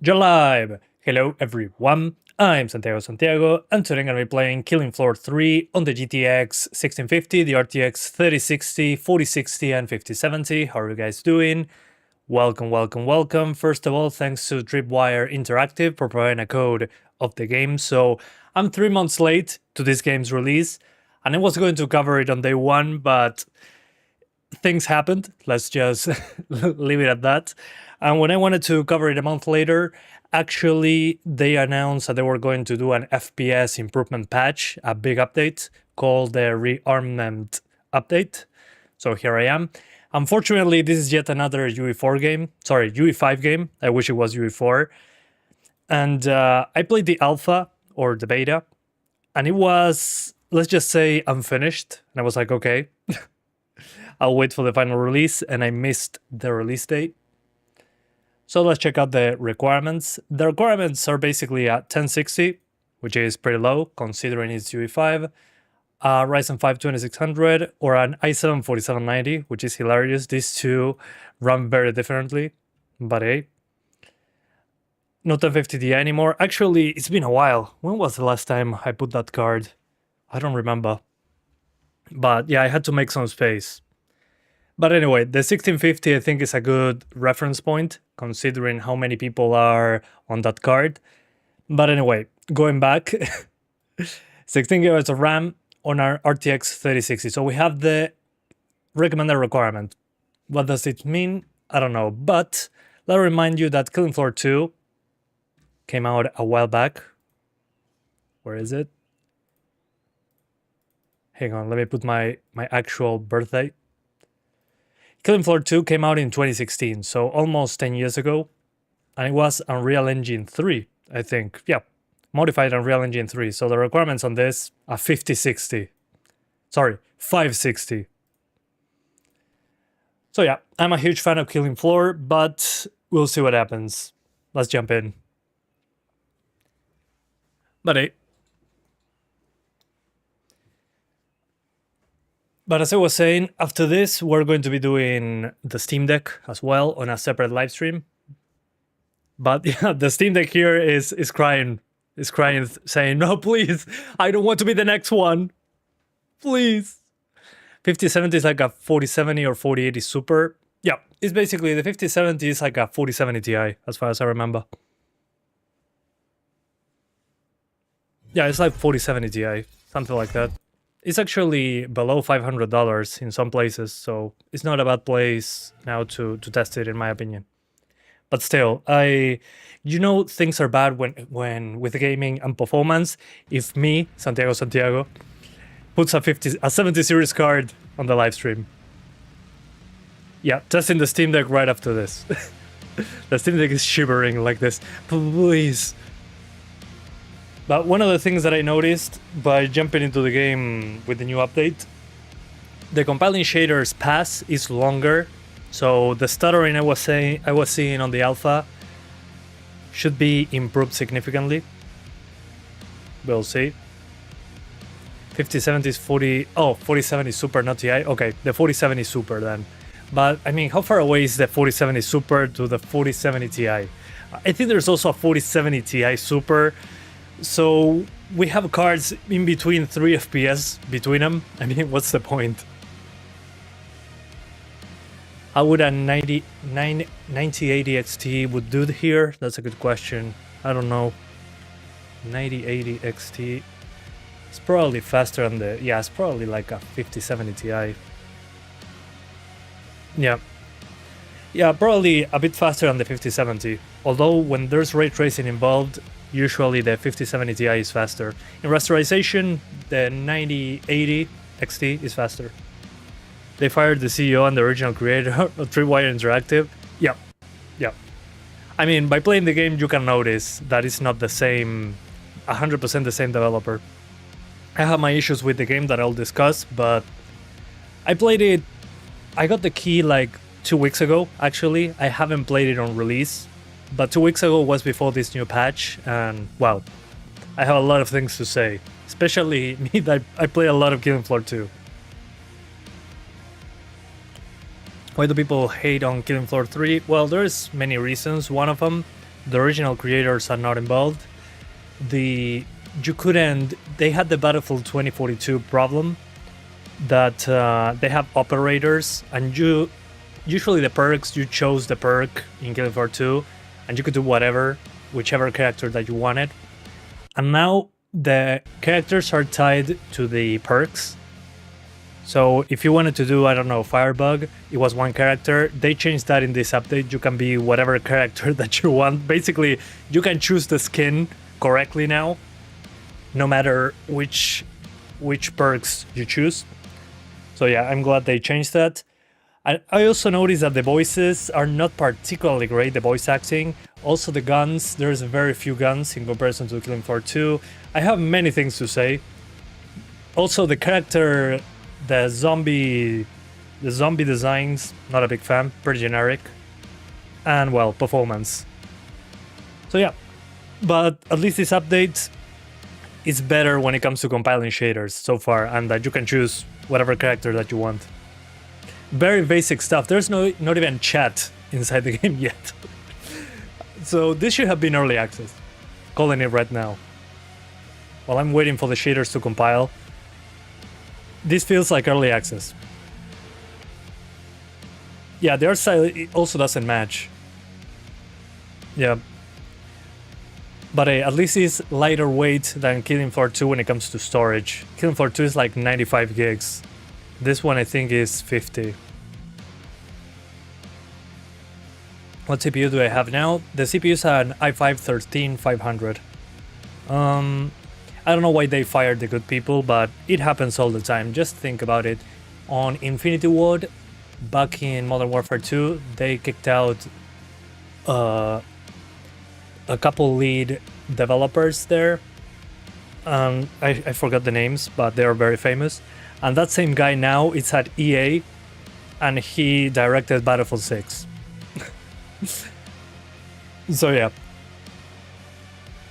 You're live! Hello everyone, I'm Santiago, and today I'm going to be playing Killing Floor 3 on the GTX 1650, the RTX 3060, 4060, and 5070. How are you guys doing? Welcome. First of all, thanks to Tripwire Interactive for providing a code of the game. So I'm 3 months late to this game's release, and I was going to cover it on day one, but things happened. Let's just leave it at that. And when I wanted to cover it a month later, actually they announced that they were going to do an FPS improvement patch, a big update called the Rearmament update. So here I am. Unfortunately, this is yet another UE5 game. I wish it was UE4. And I played the alpha or the beta, and it was, let's just say, unfinished. And I was like, okay, I'll wait for the final release, and I missed the release date. So let's check out the requirements. The requirements are basically a 1060, which is pretty low considering it's UE5, Ryzen 5 2600, or an i7 4790, which is hilarious. These two run very differently, but hey. Not 1050 Ti anymore. Actually, it's been a while. When was the last time I put that card? I don't remember. But yeah, I had to make some space. But anyway, the 1650 I think is a good reference point, considering how many people are on that card. But anyway, going back, 16 GB of RAM on our RTX 3060. So we have the recommended requirement. What does it mean? I don't know. But let me remind you that Killing Floor 2 came out a while back. Where is it? Hang on, let me put my actual birthday. Killing Floor 2 came out in 2016, so almost 10 years ago, and it was Unreal Engine 3, I think. Yeah, modified Unreal Engine 3. So the requirements on this are 560. So yeah, I'm a huge fan of Killing Floor, but we'll see what happens. Let's jump in. But hey. But as I was saying, after this, we're going to be doing the Steam Deck as well on a separate live stream. But yeah, the Steam Deck here is crying, saying, no, please, I don't want to be the next one. Please. 5070 is like a 4070 or 4080 Super. Yeah, it's basically, the 5070 is like a 4070 Ti, as far as I remember. Yeah, it's like 4070 Ti, something like that. It's actually below $500 in some places, so it's not a bad place now to test it, in my opinion. But still, things are bad when with gaming and performance. If me, Santiago, puts a 70 series card on the live stream. Yeah, testing the Steam Deck right after this. The Steam Deck is shivering like this. Please. But one of the things that I noticed by jumping into the game with the new update, the compiling shaders pass is longer, so the stuttering I was seeing on the alpha should be improved significantly. We'll see. 5070 is 4070 Super, not Ti. Okay, the 4070 Super then. But I mean, how far away is the 4070 Super to the 4070 Ti? I think there's also a 4070 Ti Super. So we have cards in between 3 FPS between them. I mean, what's the point? How would a 9080 XT would do here? That's a good question. I don't know. 9080 XT. It's probably faster on the... Yeah, it's probably like a 5070 Ti. Yeah. Yeah, probably a bit faster than the 5070. Although when there's ray tracing involved, usually the 5070 Ti is faster. In rasterization, the 9080 XT is faster. They fired the CEO and the original creator of Tripwire Interactive. Yeah. I mean, by playing the game, you can notice that it's not the same, 100% the same developer. I have my issues with the game that I'll discuss, but I played it. I got the key like 2 weeks ago, actually. I haven't played it on release. But 2 weeks ago was before this new patch, and well, I have a lot of things to say. Especially me, that I play a lot of Killing Floor 2. Why do people hate on Killing Floor 3? Well, there's many reasons. One of them the original creators are not involved. They had the Battlefield 2042 problem that they have operators, and usually the perks, you chose the perk in Killing Floor 2 and you could do whichever character that you wanted. And now the characters are tied to the perks. So if you wanted to do, I don't know, Firebug, it was one character. They changed that in this update. You can be whatever character that you want. Basically, you can choose the skin correctly now, no matter which perks you choose. So yeah, I'm glad they changed that. I also noticed that the voices are not particularly great, the voice acting. Also the guns, there's very few guns in comparison to Killing Floor 2. I have many things to say. Also the character, the zombie designs, not a big fan, pretty generic. And well, performance. So yeah, but at least this update is better when it comes to compiling shaders so far, and that you can choose whatever character that you want. Very basic stuff. There's not even chat inside the game yet. So this should have been early access. Calling it right now. While I'm waiting for the shaders to compile, this feels like early access. Yeah, the art style also doesn't match. Yeah. But hey, at least it's lighter weight than Killing Floor 2 when it comes to storage. Killing Floor 2 is like 95 gigs. This one I think is 50. What CPU do I have now? The CPU is an i5-13500. I don't know why they fired the good people, but it happens all the time. Just think about it. On Infinity Ward, back in Modern Warfare 2, they kicked out a couple lead developers there. I forgot the names, but they are very famous. And that same guy now is at EA, and he directed Battlefield 6. So yeah.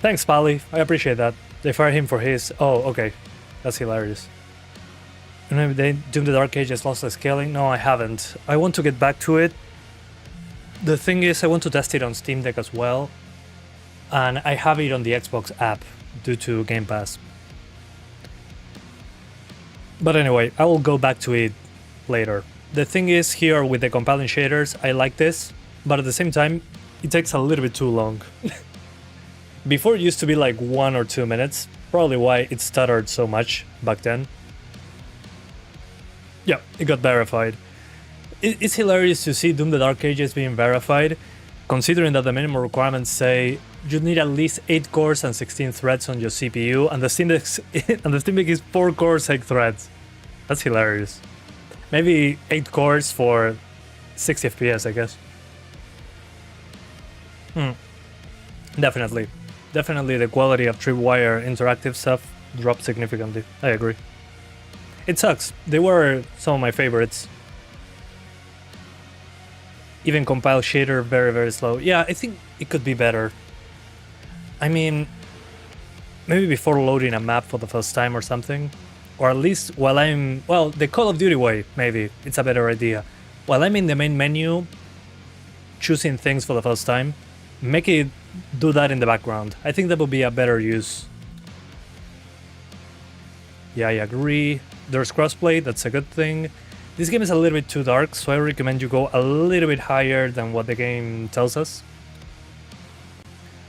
Thanks, Pally. I appreciate that. They fired him for his... Oh, okay. That's hilarious. And maybe they Doom the Dark Ages lost the scaling? No, I haven't. I want to get back to it. The thing is, I want to test it on Steam Deck as well. And I have it on the Xbox app due to Game Pass. But anyway, I will go back to it later. The thing is, here with the compiling shaders, I like this, but at the same time, it takes a little bit too long. Before it used to be like 1 or 2 minutes, probably why it stuttered so much back then. Yeah, it got verified. It's hilarious to see Doom the Dark Ages being verified, considering that the minimum requirements say you need at least 8 cores and 16 threads on your CPU, and the Steam Deck is 4 cores, 8 threads. That's hilarious. Maybe 8 cores for 60 FPS, I guess. Definitely. Definitely the quality of Tripwire Interactive stuff dropped significantly. I agree. It sucks. They were some of my favorites. Even compile shader very, very slow. Yeah, I think it could be better. I mean, maybe before loading a map for the first time or something. Or at least while I'm... Well, the Call of Duty way, maybe. It's a better idea. While I'm in the main menu, choosing things for the first time, make it do that in the background. I think that would be a better use. Yeah, I agree. There's crossplay, that's a good thing. This game is a little bit too dark, so I recommend you go a little bit higher than what the game tells us.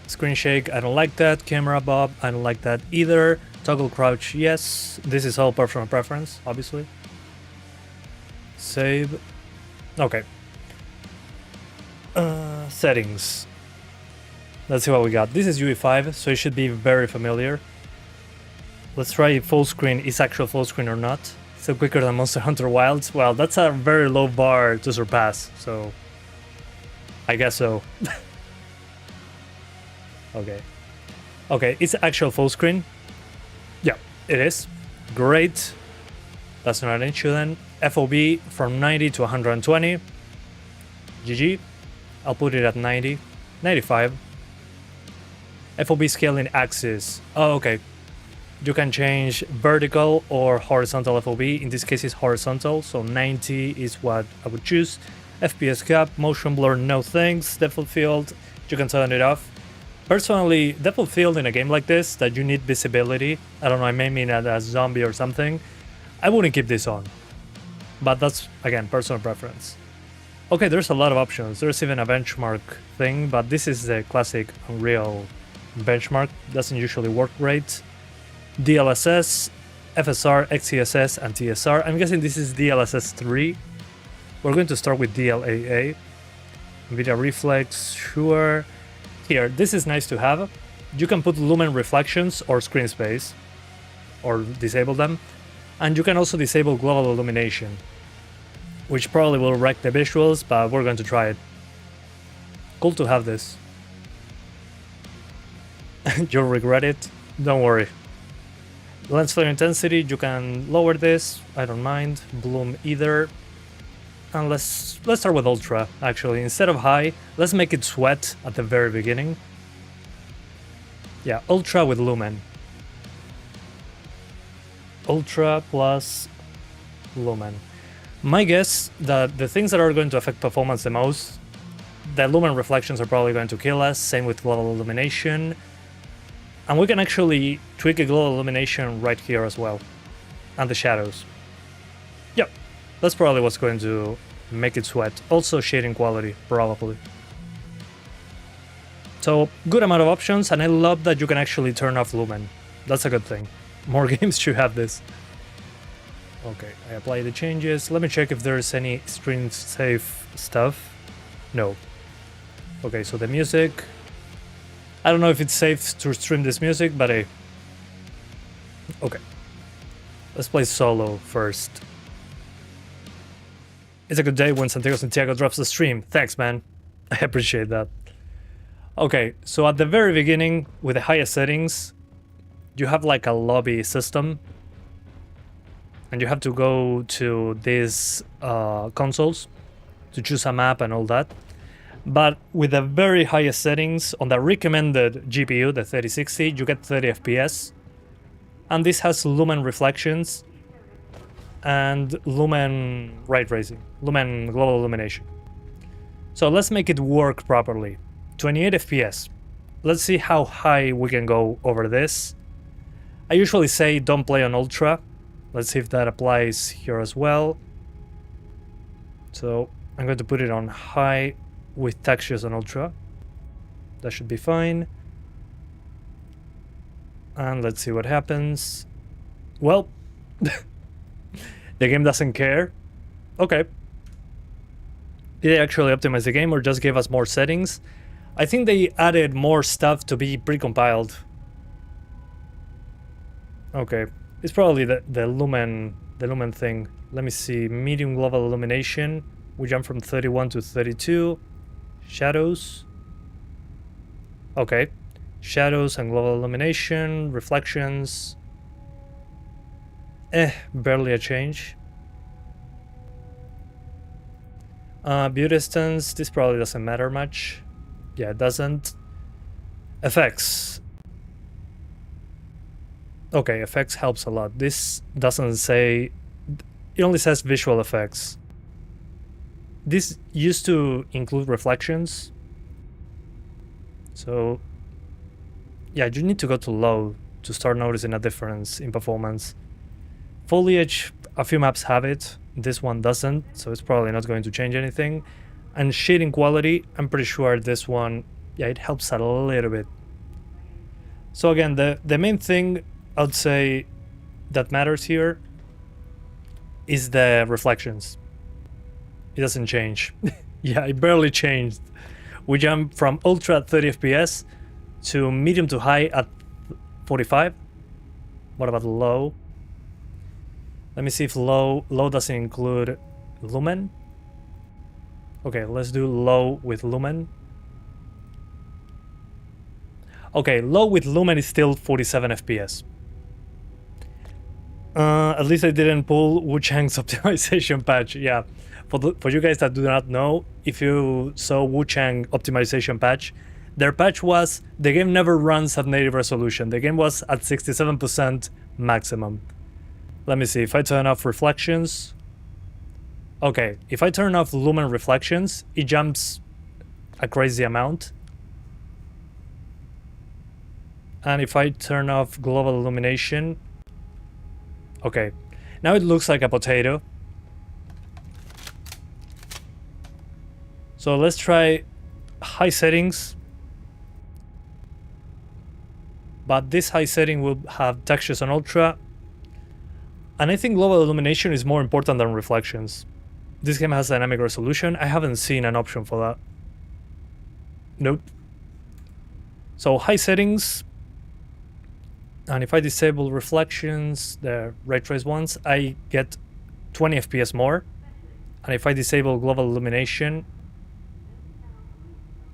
Screen shake, I don't like that. Camera bob, I don't like that either. Toggle crouch, yes. This is all personal preference, obviously. Save. Okay. Settings. Let's see what we got. This is UE5, so it should be very familiar. Let's try if full screen is actual full screen or not. Still quicker than Monster Hunter Wilds. Well, that's a very low bar to surpass, so I guess so. Okay. Okay, it's actual full screen. Yeah, it is. Great. That's not an issue then. FOV from 90 to 120. GG. I'll put it at 90. 95. FOV scaling axis. Oh, okay. You can change vertical or horizontal FOV. In this case, it's horizontal, so 90 is what I would choose. FPS cap, motion blur, no thanks. Depth of field, you can turn it off. Personally, depth of field in a game like this, that you need visibility, I don't know, I may mean that as zombie or something, I wouldn't keep this on. But that's, again, personal preference. Okay, there's a lot of options. There's even a benchmark thing, but this is the classic Unreal benchmark. Doesn't usually work great. DLSS, FSR, XeSS, and TSR. I'm guessing this is DLSS 3. We're going to start with DLAA. NVIDIA Reflex, sure. Here, this is nice to have. You can put lumen reflections or screen space, or disable them. And you can also disable global illumination, which probably will wreck the visuals, but we're going to try it. Cool to have this. You'll regret it, don't worry. Lens flare intensity, you can lower this, I don't mind. Bloom either. And let's start with ultra, actually. Instead of high, let's make it sweat at the very beginning. Yeah, ultra with lumen. Ultra plus lumen. My guess that the things that are going to affect performance the most, the lumen reflections are probably going to kill us, same with global illumination. And we can actually tweak a global illumination right here as well. And the shadows. Yep, that's probably what's going to make it sweat. Also shading quality, probably. So, good amount of options, and I love that you can actually turn off lumen. That's a good thing. More games should have this. Okay, I apply the changes. Let me check if there's any screen safe stuff. No. Okay, so the music. I don't know if it's safe to stream this music, but hey. Okay. Let's play solo first. It's a good day when Santiago drops the stream. Thanks, man. I appreciate that. Okay, so at the very beginning, with the highest settings, you have like a lobby system. And you have to go to these consoles to choose a map and all that. But with the very highest settings, on the recommended GPU, the 3060, you get 30 FPS. And this has lumen reflections and lumen ray tracing, lumen global illumination. So let's make it work properly. 28 FPS. Let's see how high we can go over this. I usually say don't play on ultra. Let's see if that applies here as well. So I'm going to put it on high with textures on ultra. That should be fine. And let's see what happens. Well, the game doesn't care. Okay. Did they actually optimize the game or just gave us more settings? I think they added more stuff to be precompiled. Okay. It's probably the lumen thing. Let me see. Medium global illumination. We jump from 31 to 32. Shadows. Okay. Shadows and global illumination. Reflections. Barely a change. View distance. This probably doesn't matter much. Yeah, it doesn't. Effects. Okay, effects helps a lot. This doesn't say... It only says visual effects. This used to include reflections. So... yeah, you need to go to low to start noticing a difference in performance. Foliage, a few maps have it. This one doesn't, so it's probably not going to change anything. And shading quality, I'm pretty sure this one... yeah, it helps a little bit. So again, the main thing I'd say that matters here is the reflections. It doesn't change. Yeah, it barely changed. We jump from ultra at 30 FPS to medium to high at 45. What about low? Let me see if low doesn't include lumen. Okay, let's do low with lumen. Okay, low with lumen is still 47 FPS. At least I didn't pull Wu Chang's optimization patch. Yeah, for you guys that do not know, if you saw Wu Chang optimization patch, their patch was the game never runs at native resolution. The game was at 67% maximum. Let me see, if I turn off reflections. Okay, if I turn off lumen reflections, it jumps a crazy amount. And if I turn off global illumination, okay, now it looks like a potato. So let's try high settings. But this high setting will have textures on ultra. And I think global illumination is more important than reflections. This game has dynamic resolution. I haven't seen an option for that. Nope. So high settings. And if I disable reflections, the ray trace ones, I get 20 FPS more. And if I disable global illumination,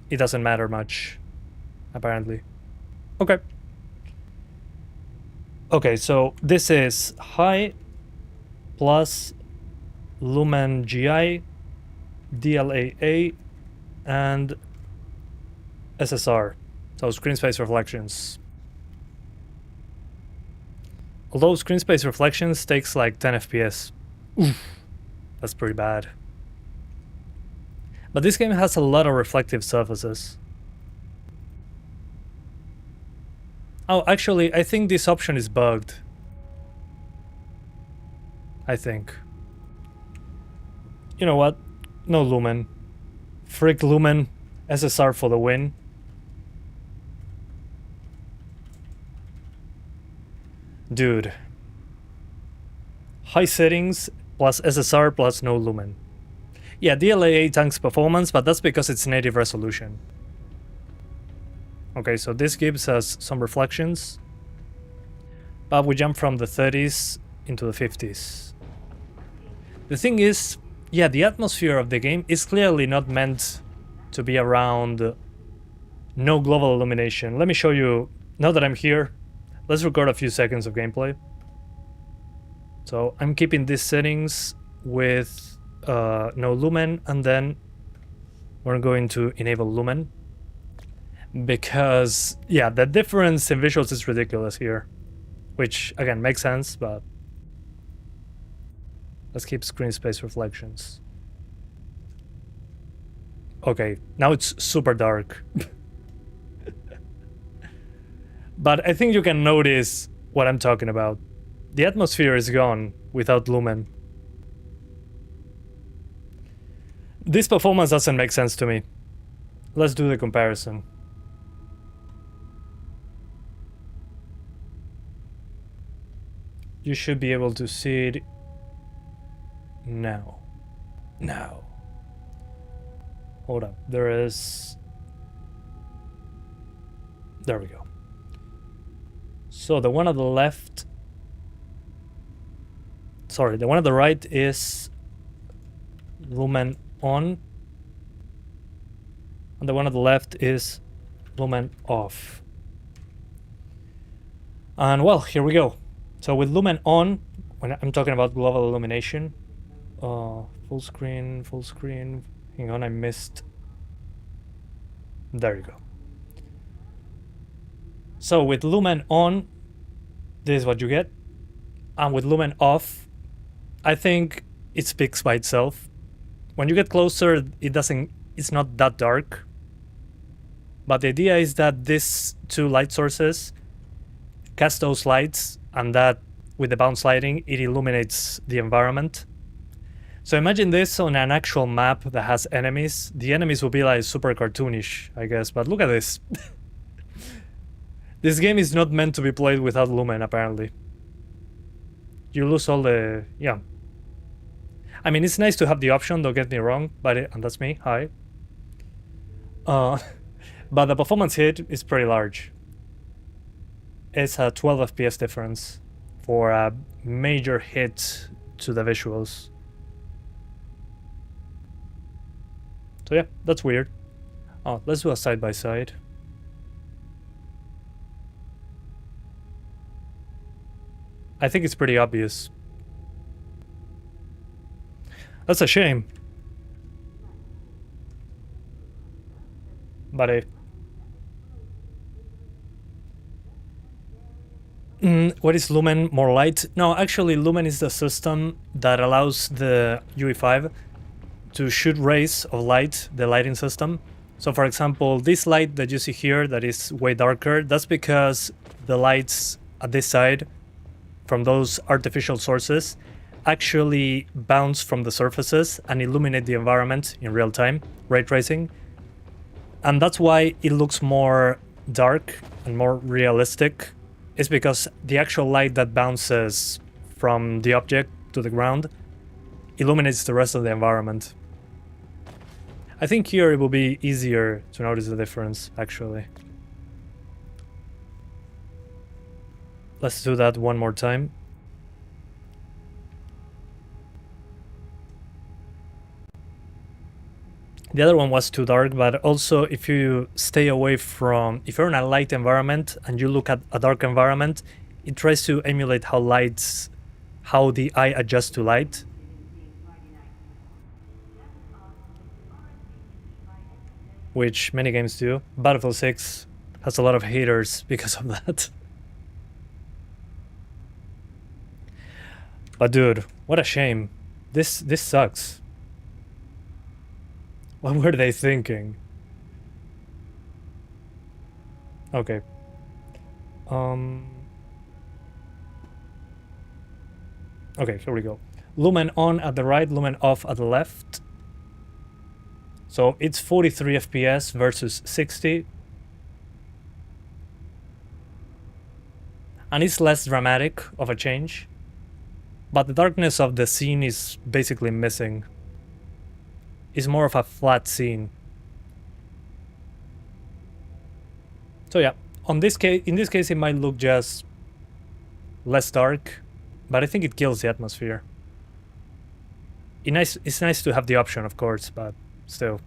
it doesn't matter much, apparently. Okay. Okay, so this is high plus Lumen GI, DLAA, and SSR, so screen space reflections. Although screen space reflections takes like 10 FPS. Oof, that's pretty bad. But this game has a lot of reflective surfaces. Oh, actually, I think this option is bugged. I think. You know what? No Lumen. Frick Lumen. SSR for the win. Dude. High settings plus SSR plus no Lumen. Yeah, DLAA tanks performance, but that's because it's native resolution. Okay, so this gives us some reflections. But we jump from the 30s into the 50s. The thing is, yeah, the atmosphere of the game is clearly not meant to be around no global illumination. Let me show you, now that I'm here, let's record a few seconds of gameplay. So I'm keeping these settings with no Lumen, and then we're going to enable Lumen. Because, yeah, the difference in visuals is ridiculous here. Which, again, makes sense, but... let's keep screen space reflections. Okay, now it's super dark. But I think you can notice what I'm talking about. The atmosphere is gone without Lumen. This performance doesn't make sense to me. Let's do the comparison. You should be able to see it now. Now. Hold up. There is... there we go. So the one on the left... sorry, the one on the right is Lumen On. And the one on the left is Lumen Off. And well, here we go. So with Lumen On, when I'm talking about global illumination, full screen, hang on, I missed, there you go. So with Lumen On, this is what you get, and with Lumen Off, I think it speaks by itself. When you get closer, it's not that dark, but the idea is that these two light sources cast those lights, and that with the bounce lighting, it illuminates the environment. So imagine this on an actual map that has enemies. The enemies will be like super cartoonish, I guess, but look at this. This game is not meant to be played without Lumen, apparently. You lose all the... yeah. I mean, it's nice to have the option, don't get me wrong, but and that's me, hi. But the performance hit is pretty large. It's a 12 FPS difference for a major hit to the visuals. So yeah, that's weird. Oh, let's do a side-by-side. I think it's pretty obvious. That's a shame. But what is Lumen? More light? No, actually Lumen is the system that allows the UE5 to shoot rays of light, the lighting system. So for example, this light that you see here that is way darker, that's because the lights at this side from those artificial sources actually bounce from the surfaces and illuminate the environment in real time, ray tracing. And that's why it looks more dark and more realistic. It's because the actual light that bounces from the object to the ground illuminates the rest of the environment. I think here it will be easier to notice the difference, actually. Let's do that one more time. The other one was too dark, but also if you stay away from... If you're in a light environment and you look at a dark environment, it tries to emulate how the eye adjusts to light. Which many games do. Battlefield 6 has a lot of haters because of that. But dude, what a shame. This sucks. What were they thinking? Okay. Okay, here we go. Lumen on at the right, Lumen off at the left. So it's 43 FPS versus 60. And it's less dramatic of a change. But the darkness of the scene is basically missing. It's more of a flat scene. So yeah, in this case it might look just less dark, but I think it kills the atmosphere. It's nice to have the option, of course, but still.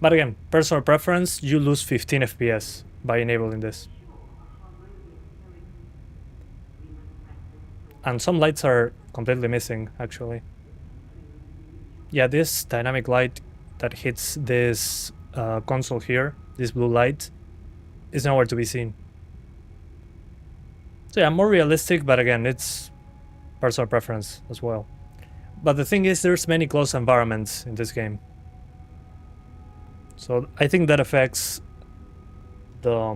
But again, personal preference, you lose 15 FPS by enabling this. And some lights are completely missing, actually. Yeah, this dynamic light that hits this console here, this blue light, is nowhere to be seen. So yeah, more realistic, but again, it's personal preference as well. But the thing is, there's many closed environments in this game. So I think that affects the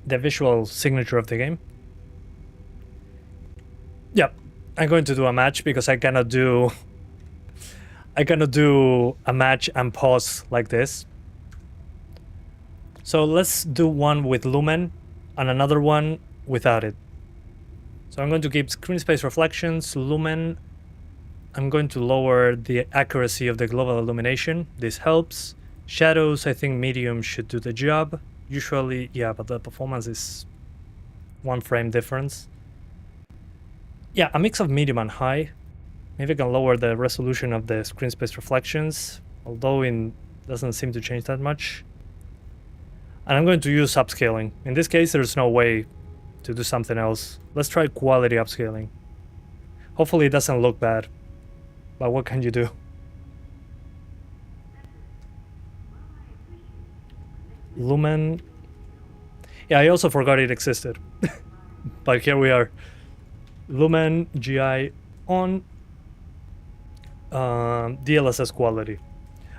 visual signature of the game. Yeah, I'm going to do a match because I cannot do a match and pause like this. So let's do one with Lumen and another one without it. So I'm going to keep screen space reflections, Lumen. I'm going to lower the accuracy of the global illumination. This helps. Shadows, I think medium should do the job. Usually, yeah, but the performance is 1 frame difference. Yeah, a mix of medium and high. Maybe I can lower the resolution of the screen space reflections, although it doesn't seem to change that much. And I'm going to use upscaling. In this case, there's no way to do something else. Let's try quality upscaling. Hopefully it doesn't look bad, but what can you do? Lumen. Yeah, I also forgot it existed. But here we are. Lumen GI on. DLSS quality.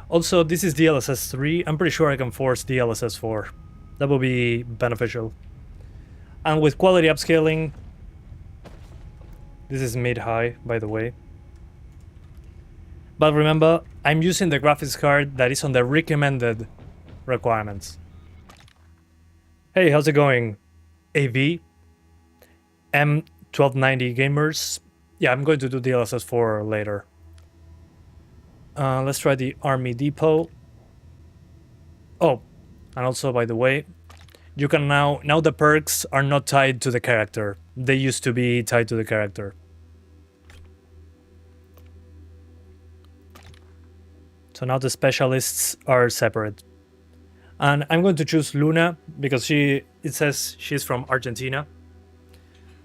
Also, this is DLSS 3. I'm pretty sure I can force DLSS 4. That will be beneficial. And with quality upscaling, this is mid-high, by the way. But remember, I'm using the graphics card that is on the recommended requirements. Hey, how's it going? AV? M1290 gamers? Yeah, I'm going to do DLSS 4 later. Let's try the Army Depot. Oh, and also, by the way, you can now the perks are not tied to the character. They used to be tied to the character. So now the specialists are separate. And I'm going to choose Luna because it says she's from Argentina.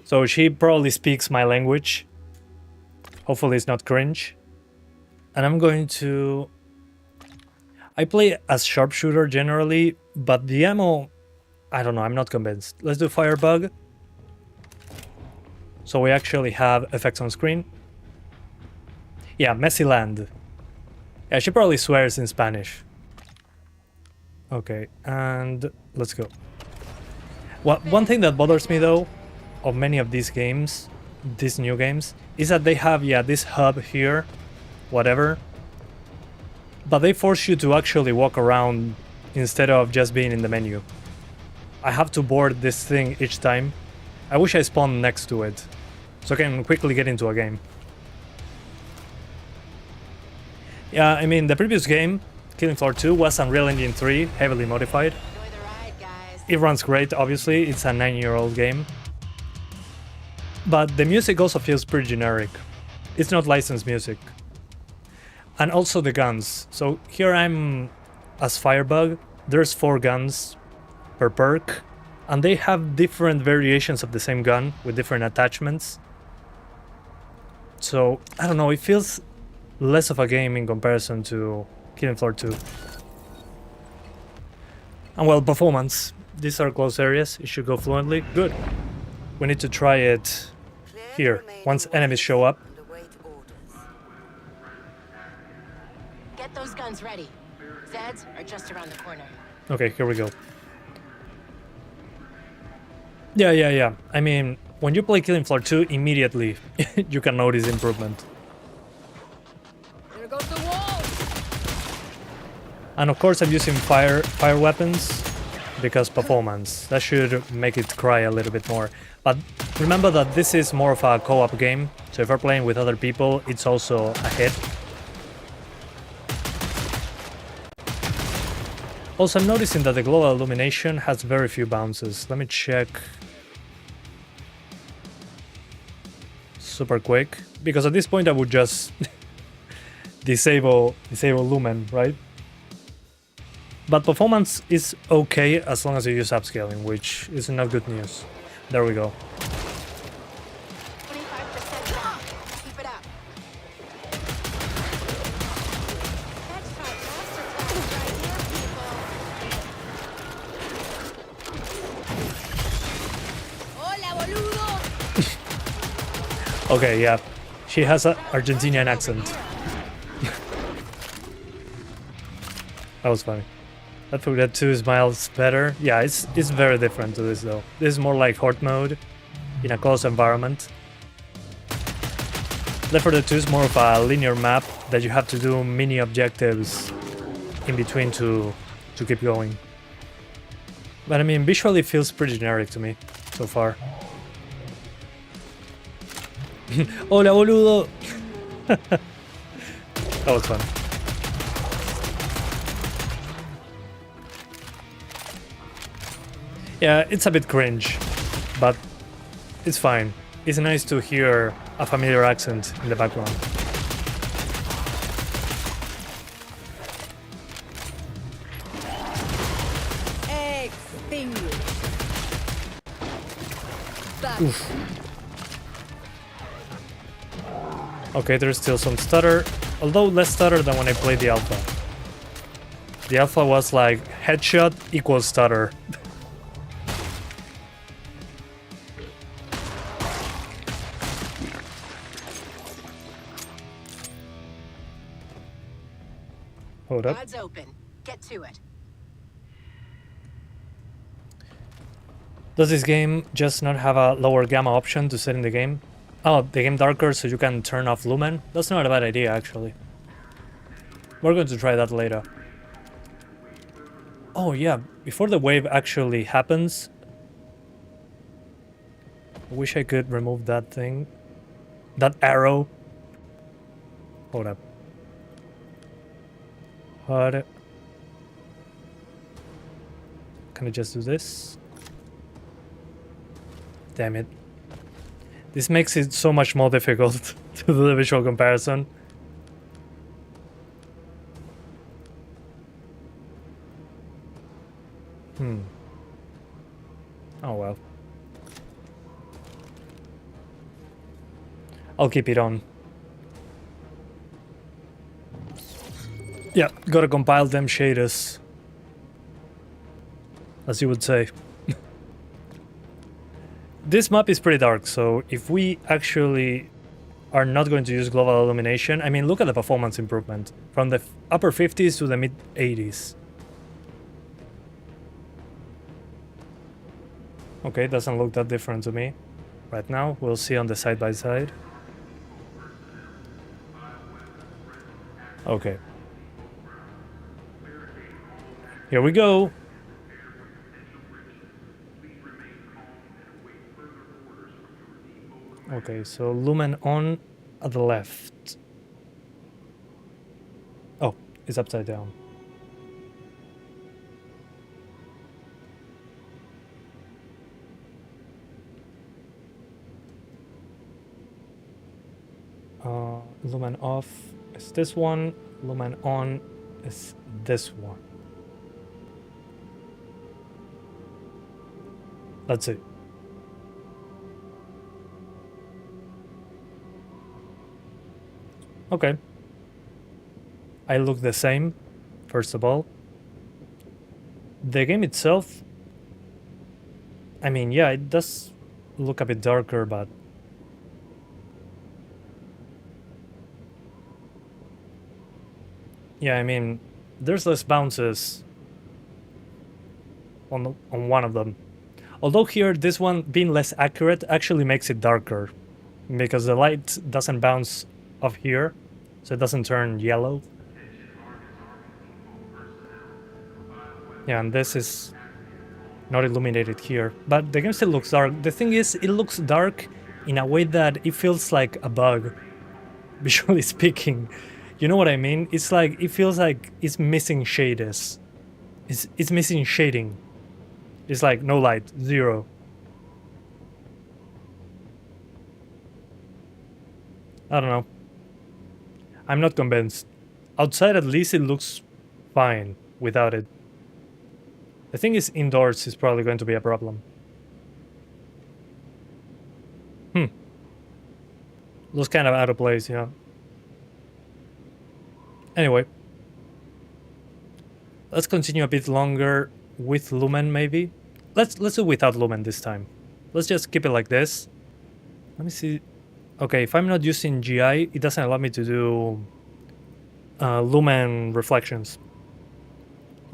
So she probably speaks my language. Hopefully it's not cringe. And I'm going to... I play as sharpshooter generally, but the ammo... I don't know, I'm not convinced. Let's do Firebug. So we actually have effects on screen. Yeah, Messy Land. Yeah, she probably swears in Spanish. Okay, and let's go. Well, one thing that bothers me though, of many of these games, these new games, is that they have, yeah, this hub here, whatever, but they force you to actually walk around instead of just being in the menu. I have to board this thing each time. I wish I spawned next to it, so I can quickly get into a game. Yeah, I mean, the previous game, Killing Floor 2, was Unreal Engine 3, heavily modified. It runs great, obviously, it's a 9-year-old game. But the music also feels pretty generic. It's not licensed music. And also the guns. So here I'm as Firebug. There's 4 guns per perk. And they have different variations of the same gun with different attachments. So, I don't know, it feels less of a game in comparison to Killing Floor 2. And well, performance. These are close areas, it should go fluently. Good. We need to try it here, once enemies show up. Get those guns ready. Zeds are just around the corner. Okay, here we go. Yeah. I mean, when you play Killing Floor 2, immediately you can notice improvement. There goes the wall! And of course I'm using fire weapons, because performance. That should make it cry a little bit more. But remember that this is more of a co-op game, so if you're playing with other people, it's also a hit. Also, I'm noticing that the global illumination has very few bounces. Let me check. Super quick, because at this point I would just disable Lumen, right? But performance is okay as long as you use upscaling, which is not good news. There we go. 25% down. Keep it up. Let's try masterclass right here, people. Hola, boludo! Okay, yeah. She has an Argentinian accent. That was funny. Left 4 Dead 2 smiles better. Yeah, it's very different to this though. This is more like horde mode in a closed environment. Left 4 Dead 2 is more of a linear map that you have to do mini objectives in between to keep going. But I mean, visually it feels pretty generic to me so far. Hola, boludo! That was fun. Yeah, it's a bit cringe, but it's fine. It's nice to hear a familiar accent in the background. Oof. Okay, there's still some stutter, although less stutter than when I played the alpha. The alpha was like headshot equals stutter. Hold up. Pod's open. Get to it. Does this game just not have a lower gamma option to set in the game? Oh, the game darker so you can turn off Lumen? That's not a bad idea, actually. We're going to try that later. Oh yeah, before the wave actually happens... I wish I could remove that thing. That arrow. Hold up. What? Can I just do this? Damn it. This makes it so much more difficult to do the visual comparison. Oh well. I'll keep it on. Yeah, gotta compile them shaders. As you would say. This map is pretty dark, so if we actually are not going to use global illumination, I mean, look at the performance improvement. From the upper 50s to the mid 80s. Okay, doesn't look that different to me right now. We'll see on the side by side. Okay. Here we go. Okay, so Lumen On at the left. Oh, it's upside down. Lumen Off is this one. Lumen On is this one. That's it. Okay. I look the same, first of all. The game itself, I mean, yeah, it does look a bit darker, but yeah, I mean, there's less bounces on one of them. Although here, this one being less accurate actually makes it darker, because the light doesn't bounce off here, so it doesn't turn yellow. Yeah, and this is not illuminated here, but the game still looks dark. The thing is, it looks dark in a way that it feels like a bug, visually speaking. You know what I mean? It's like, it feels like it's missing shades. It's missing shading. It's like no light, zero. I don't know. I'm not convinced. Outside, at least, it looks fine without it. The thing is, indoors is probably going to be a problem. Looks kind of out of place, yeah. Anyway. Let's continue a bit longer with Lumen, maybe. Let's do without Lumen this time. Let's just keep it like this. Let me see. Okay, if I'm not using GI, it doesn't allow me to do Lumen reflections.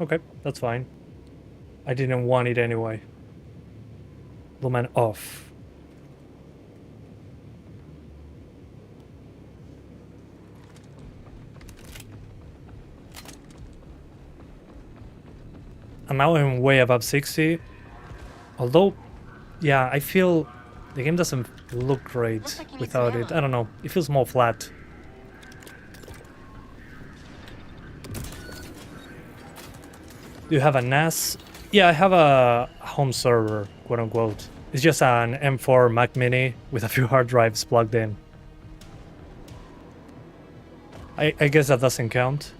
Okay, that's fine. I didn't want it anyway. Lumen off. And now I'm way above 60. Although, yeah, I feel the game doesn't look great like without it. I don't know. It feels more flat. Do you have a NAS? Yeah, I have a home server, quote unquote. It's just an M4 Mac Mini with a few hard drives plugged in. I guess that doesn't count.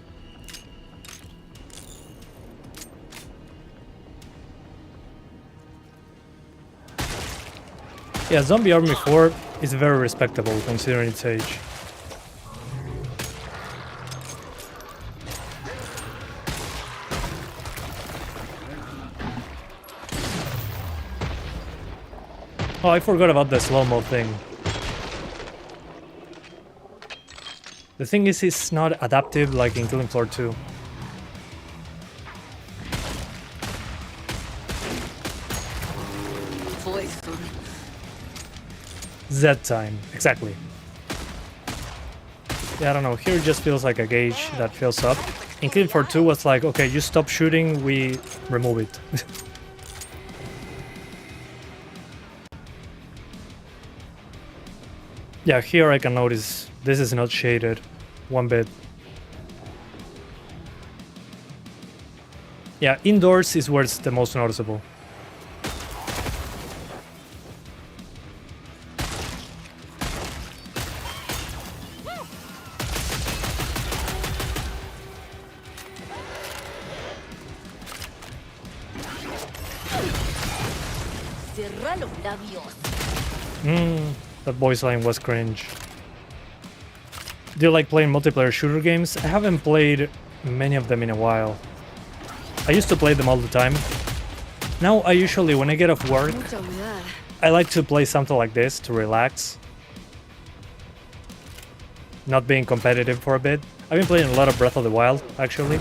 Yeah, Zombie Army 4 is very respectable considering its age. Oh, I forgot about the slow-mo thing. The thing is, it's not adaptive like in Killing Floor 2. Z time, exactly. Yeah, I don't know, here it just feels like a gauge that fills up. In Killing Floor 2 was like, okay, you stop shooting, we remove it. Yeah, here I can notice this is not shaded one bit. Yeah, indoors is where it's the most noticeable. That voice line was cringe. Do you like playing multiplayer shooter games? I haven't played many of them in a while. I used to play them all the time. Now I usually, when I get off work, I like to play something like this to relax. Not being competitive for a bit. I've been playing a lot of Breath of the Wild, actually.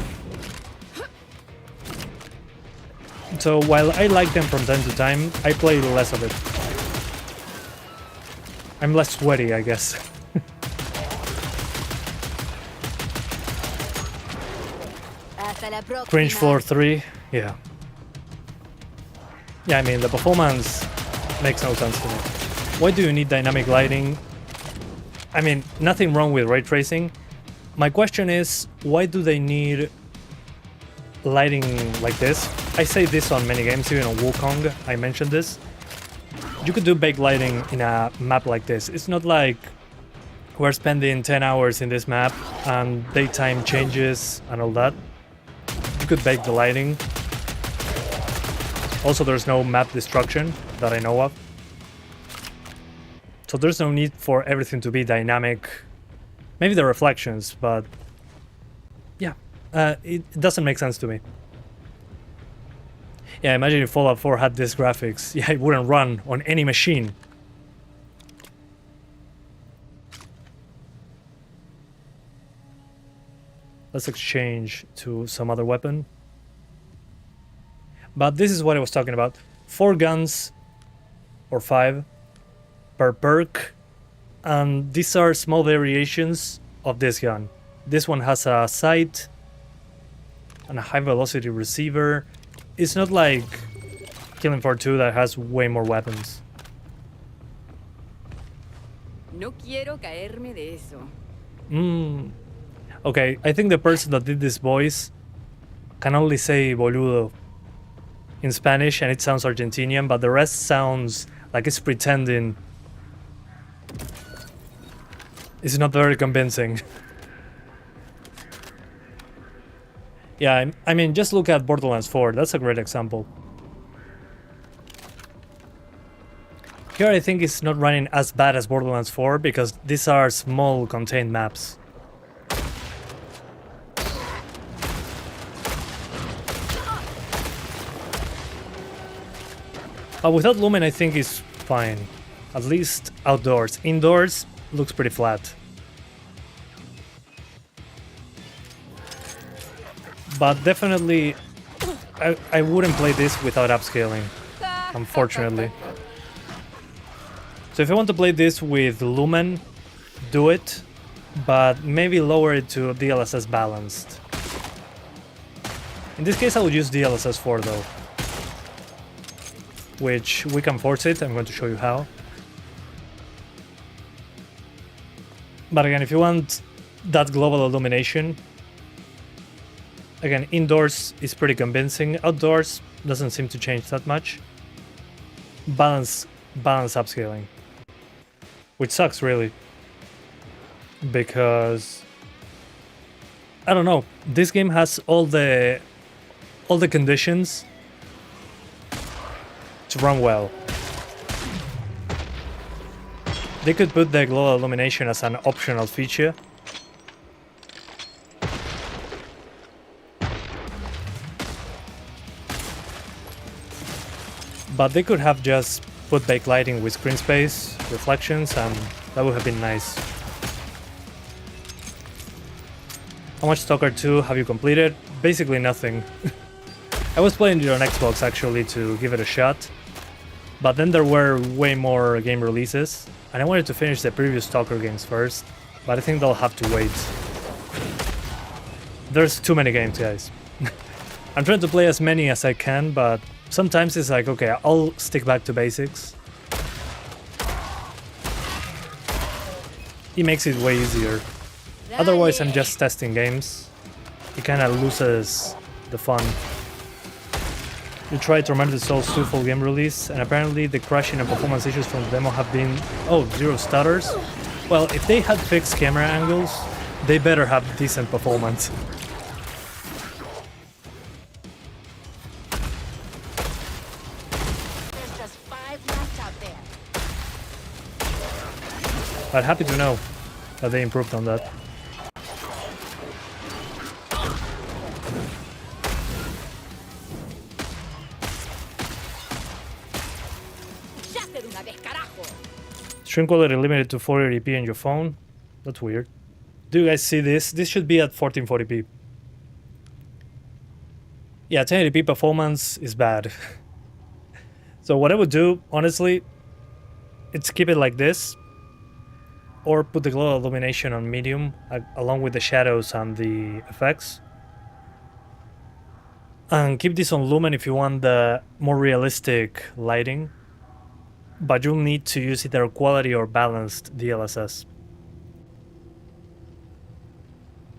So while I like them from time to time, I play less of it. I'm less sweaty, I guess. Cringe Floor 3, yeah. Yeah, I mean, the performance makes no sense to me. Why do you need dynamic lighting? I mean, nothing wrong with ray tracing. My question is, why do they need lighting like this? I say this on many games, even on Wukong, I mentioned this. You could do backlighting in a map like this. It's not like we're spending 10 hours in this map and daytime changes and all that. You could bake the lighting. Also, there's no map destruction that I know of. So there's no need for everything to be dynamic. Maybe the reflections, but yeah, it doesn't make sense to me. Yeah, imagine if Fallout 4 had this graphics. Yeah, it wouldn't run on any machine. Let's exchange to some other weapon. But this is what I was talking about. 4 guns, or 5, per perk. And these are small variations of this gun. This one has a sight and a high velocity receiver. It's not like Killing Floor 2 that has way more weapons. No quiero caerme de eso. Okay, I think the person that did this voice can only say boludo in Spanish and it sounds Argentinian, but the rest sounds like it's pretending. It's not very convincing. Yeah, I mean, just look at Borderlands 4, that's a great example. Here I think it's not running as bad as Borderlands 4 because these are small contained maps. But without Lumen I think it's fine. At least outdoors. Indoors looks pretty flat. But definitely I wouldn't play this without upscaling, unfortunately. So if I want to play this with Lumen, do it, but maybe lower it to DLSS balanced. In this case I would use DLSS 4 though, which we can force it. I'm going to show you how. But again, if you want that global illumination, again, indoors is pretty convincing. Outdoors doesn't seem to change that much. Balance upscaling, which sucks really, because I don't know. This game has all the conditions to run well. They could put the global illumination as an optional feature. But they could have just put backlighting with screen space, reflections, and that would have been nice. How much Stalker 2 have you completed? Basically nothing. I was playing it on Xbox actually to give it a shot, but then there were way more game releases, and I wanted to finish the previous Stalker games first, but I think they'll have to wait. There's too many games, guys. I'm trying to play as many as I can, but sometimes it's like, okay, I'll stick back to basics. It makes it way easier. Otherwise, I'm just testing games. It kind of loses the fun. You tried to remember the Souls 2 full game release, and apparently the crashing and performance issues from the demo have been... Oh, 0 stutters? Well, if they had fixed camera angles, they better have decent performance. There's just 5 left out there. But happy to know that they improved on that. Stream quality limited to 480p on your phone. That's weird. Do you guys see this? This should be at 1440p. Yeah, 1080p performance is bad. So what I would do, honestly, it's keep it like this, or put the glow illumination on medium, along with the shadows and the effects. And keep this on Lumen if you want the more realistic lighting, but you'll need to use either quality or balanced DLSS.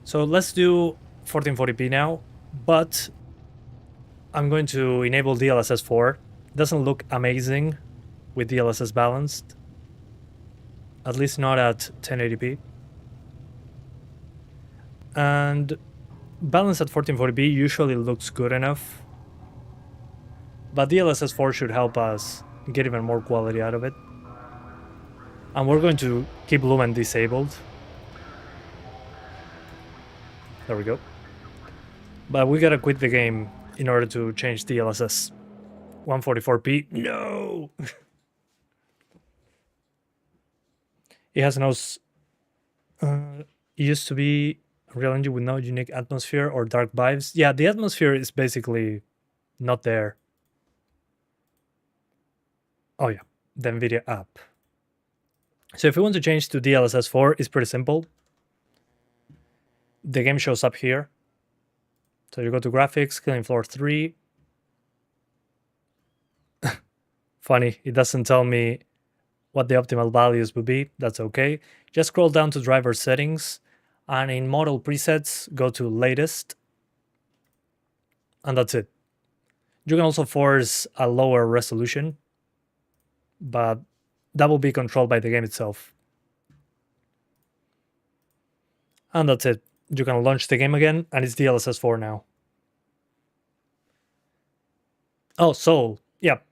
So let's do 1440p now, but I'm going to enable DLSS 4. It doesn't look amazing with DLSS balanced, at least not at 1080p. And balanced at 1440p usually looks good enough, but DLSS 4 should help us get even more quality out of it. And we're going to keep Lumen disabled. There we go. But we gotta quit the game in order to change DLSS. 144p. No! It has no... it used to be a real engine with no unique atmosphere or dark vibes. Yeah, the atmosphere is basically not there. Oh yeah, the NVIDIA app. So if you want to change to DLSS 4, it's pretty simple. The game shows up here. So you go to graphics, Killing Floor 3. Funny, it doesn't tell me what the optimal values would be. That's okay. Just scroll down to driver settings, and in model presets, go to latest. And that's it. You can also force a lower resolution, but that will be controlled by the game itself. And that's it. You can launch the game again, and it's DLSS 4 now. Oh, soul. Yep.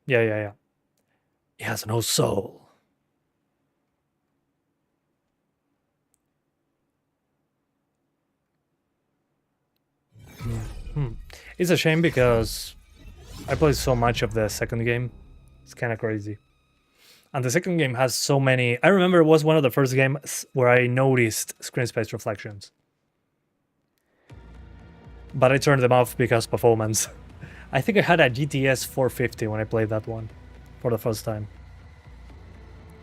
Yeah. It has no soul. It's a shame because I played so much of the second game. It's kind of crazy. And the second game has so many... I remember it was one of the first games where I noticed screen space reflections. But I turned them off because performance. I think I had a GTS 450 when I played that one for the first time.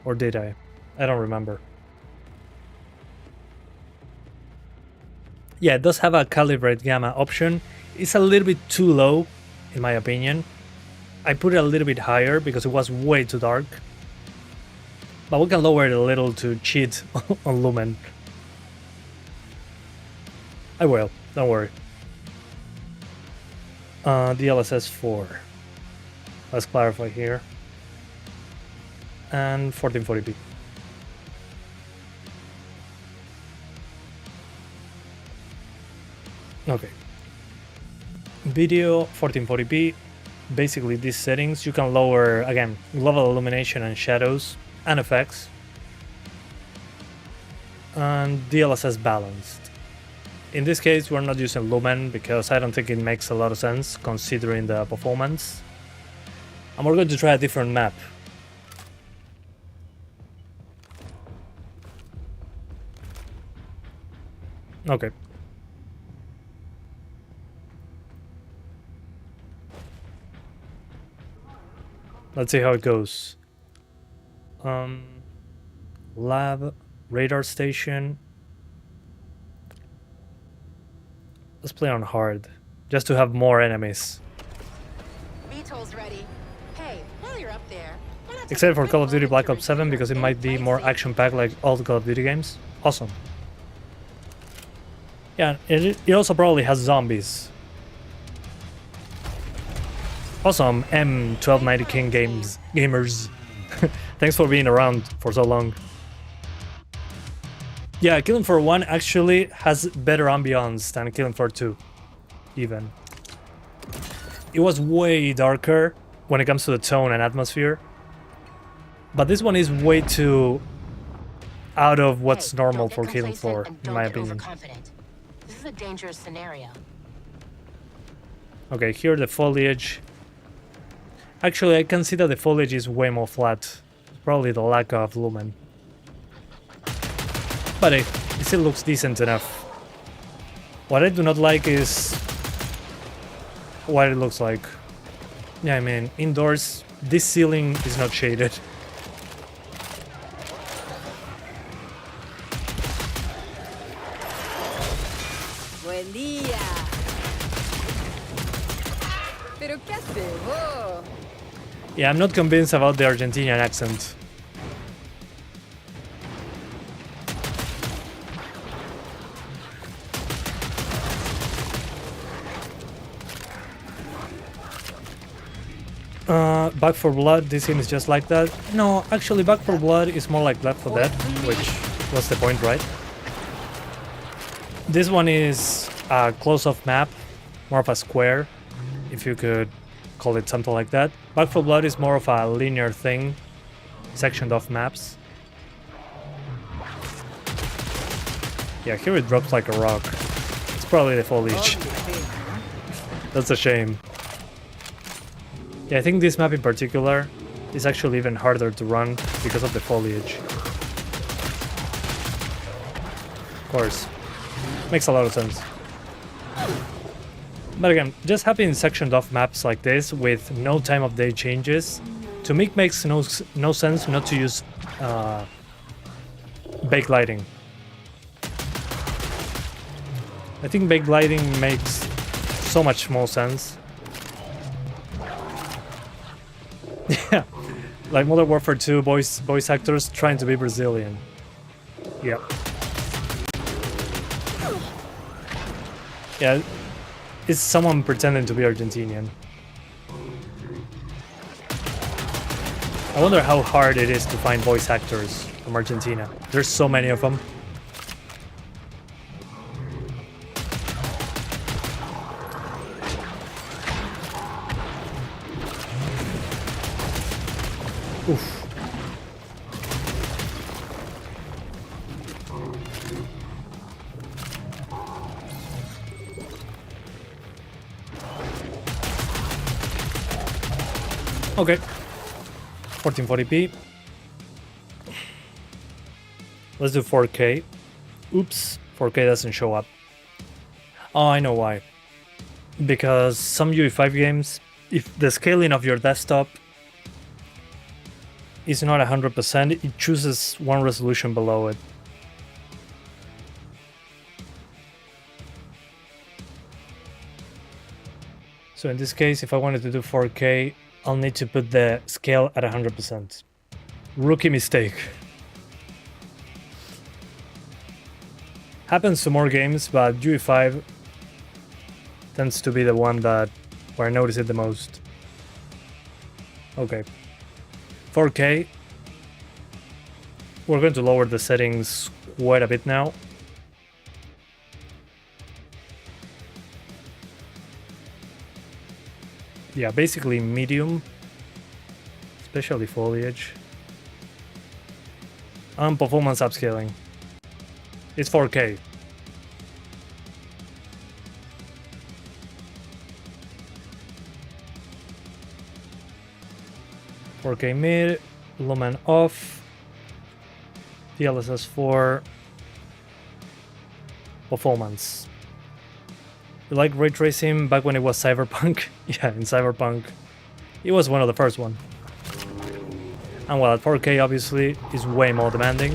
Or did I? I don't remember. Yeah, it does have a calibrate gamma option. It's a little bit too low, in my opinion. I put it a little bit higher because it was way too dark. But we can lower it a little to cheat on Lumen. I will, don't worry. DLSS 4. Let's clarify here. And 1440p. Okay. Video 1440p. Basically these settings you can lower, again, global illumination and shadows and effects. And DLSS balanced. In this case we're not using Lumen because I don't think it makes a lot of sense considering the performance. And we're going to try a different map. Okay. Let's see how it goes. Lab, radar station. Let's play on hard, just to have more enemies. VTOL's ready. Hey, while you're up there, why not take Except a for quick Call of Duty moment Black to Ops 7 review because it your might be gameplay more scene? action-packed like all the Call of Duty games. Awesome. Yeah, it also probably has zombies. Awesome, M1290 King gamers. Thanks for being around for so long. Yeah, Killing Floor 1 actually has better ambience than Killing Floor 2, even. It was way darker when it comes to the tone and atmosphere. But this one is way too out of what's normal for Killing Floor, in my opinion. This is a dangerous scenario. Okay, here the foliage. Actually, I can see that the foliage is way more flat. Probably the lack of Lumen. But it still looks decent enough. What I do not like is what it looks like. Yeah, I mean, indoors, this ceiling is not shaded. Buen día. Pero qué haces vos? Yeah, I'm not convinced about the Argentinian accent. Back 4 Blood, this scene is just like that. No, actually Back 4 Blood is more like Left 4 Dead, which was the point, right? This one is a close-off map, more of a square, if you could call it something like that. Back 4 Blood is more of a linear thing, sectioned off maps. Yeah, here it drops like a rock. It's probably the foliage. That's a shame. Yeah, I think this map in particular is actually even harder to run because of the foliage. Of course. Makes a lot of sense. But again, just having sectioned off maps like this with no time of day changes, to me it makes no sense not to use baked lighting. I think baked lighting makes so much more sense. Yeah, like Modern Warfare 2 voice actors trying to be Brazilian. Yeah. Yeah, it's someone pretending to be Argentinian. I wonder how hard it is to find voice actors from Argentina. There's so many of them. Oof. Okay. 1440p. Let's do 4K. Oops, 4K doesn't show up. Oh, I know why. Because some UE5 games, if the scaling of your desktop is not 100%, it chooses one resolution below it. So in this case, if I wanted to do 4K, I'll need to put the scale at 100%. Rookie mistake. Happens to more games, but UE5 tends to be the one where I notice it the most. Okay. 4K. We're going to lower the settings quite a bit now. Yeah, basically medium, especially foliage. And performance upscaling. It's 4K. "4K mid, Lumen off, DLSS 4, performance." You like ray tracing back when it was Cyberpunk? Yeah, in Cyberpunk, it was one of the first one. And well, at 4K obviously is way more demanding.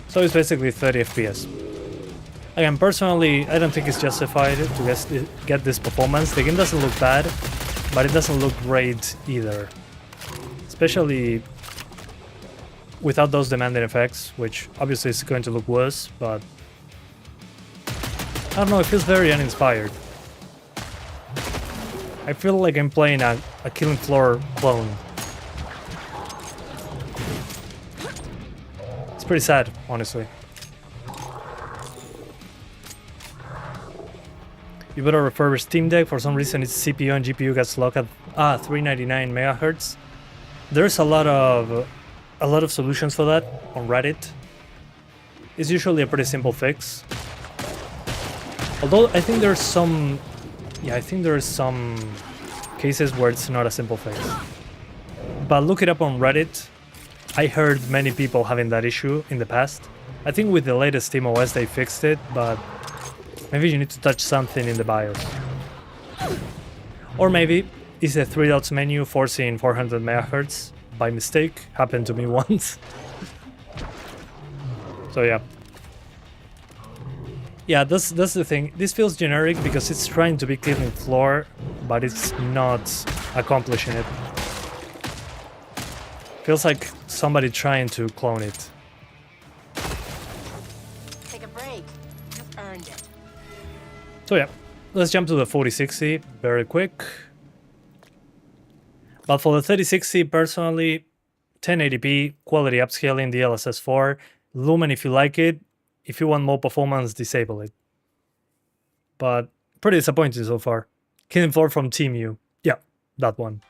So it's basically 30 FPS. Again, personally, I don't think it's justified to get this performance. The game doesn't look bad, but it doesn't look great either. Especially without those demanding effects, which obviously is going to look worse, but I don't know, it feels very uninspired. I feel like I'm playing a Killing Floor clone. It's pretty sad, honestly. You better refurbish Steam Deck. For some reason its CPU and GPU gets locked at 399 MHz. There's a lot of solutions for that on Reddit. It's usually a pretty simple fix. Although I think there's some cases where it's not a simple fix. But look it up on Reddit. I heard many people having that issue in the past. I think with the latest SteamOS they fixed it, but Maybe you need to touch something in the BIOS. Or maybe it's a 3 dots menu forcing 400 MHz by mistake. Happened to me once. So yeah. Yeah, that's the thing. This feels generic because it's trying to be killing floor, but it's not accomplishing it. Feels like somebody trying to clone it. Take a break. You've earned it. So yeah, let's jump to the 4060 very quick. But for the 3060, personally, 1080p, quality upscaling, DLSS 4, Lumen if you like it. If you want more performance, disable it. But pretty disappointing so far. Killing Floor from Team U. Yeah, that one.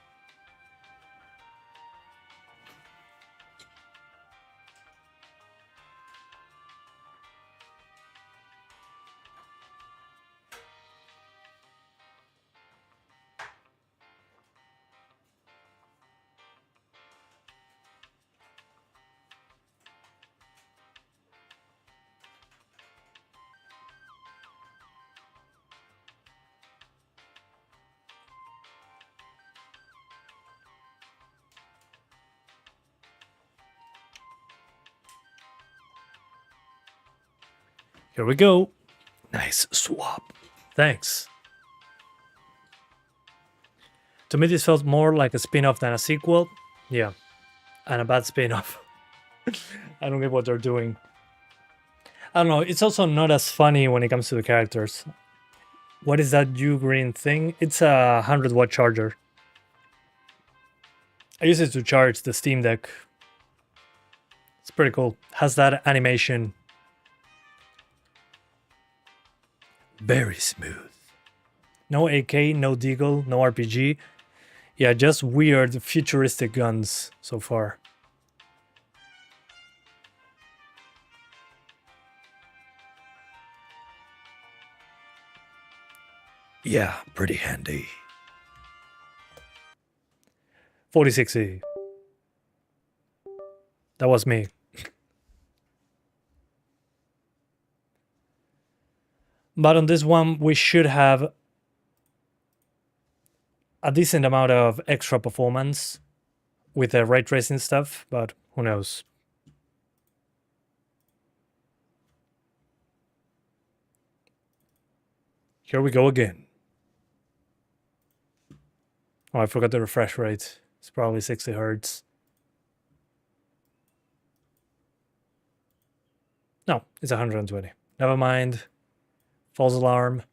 Here we go. Nice swap. Thanks. To me, this felt more like a spin-off than a sequel. Yeah, and a bad spin-off. I don't get what they're doing. I don't know, it's also not as funny when it comes to the characters. What is that UGREEN thing? It's a 100-watt charger. I use it to charge the Steam Deck. It's pretty cool. Has that animation. Very smooth. No AK, no Deagle, no RPG. Yeah, just weird futuristic guns so far. Yeah, pretty handy. 4060. That was me. But on this one, we should have a decent amount of extra performance with the ray tracing stuff, but who knows. Here we go again. Oh, I forgot the refresh rate. It's probably 60 Hz. No, it's 120. Never mind. False alarm.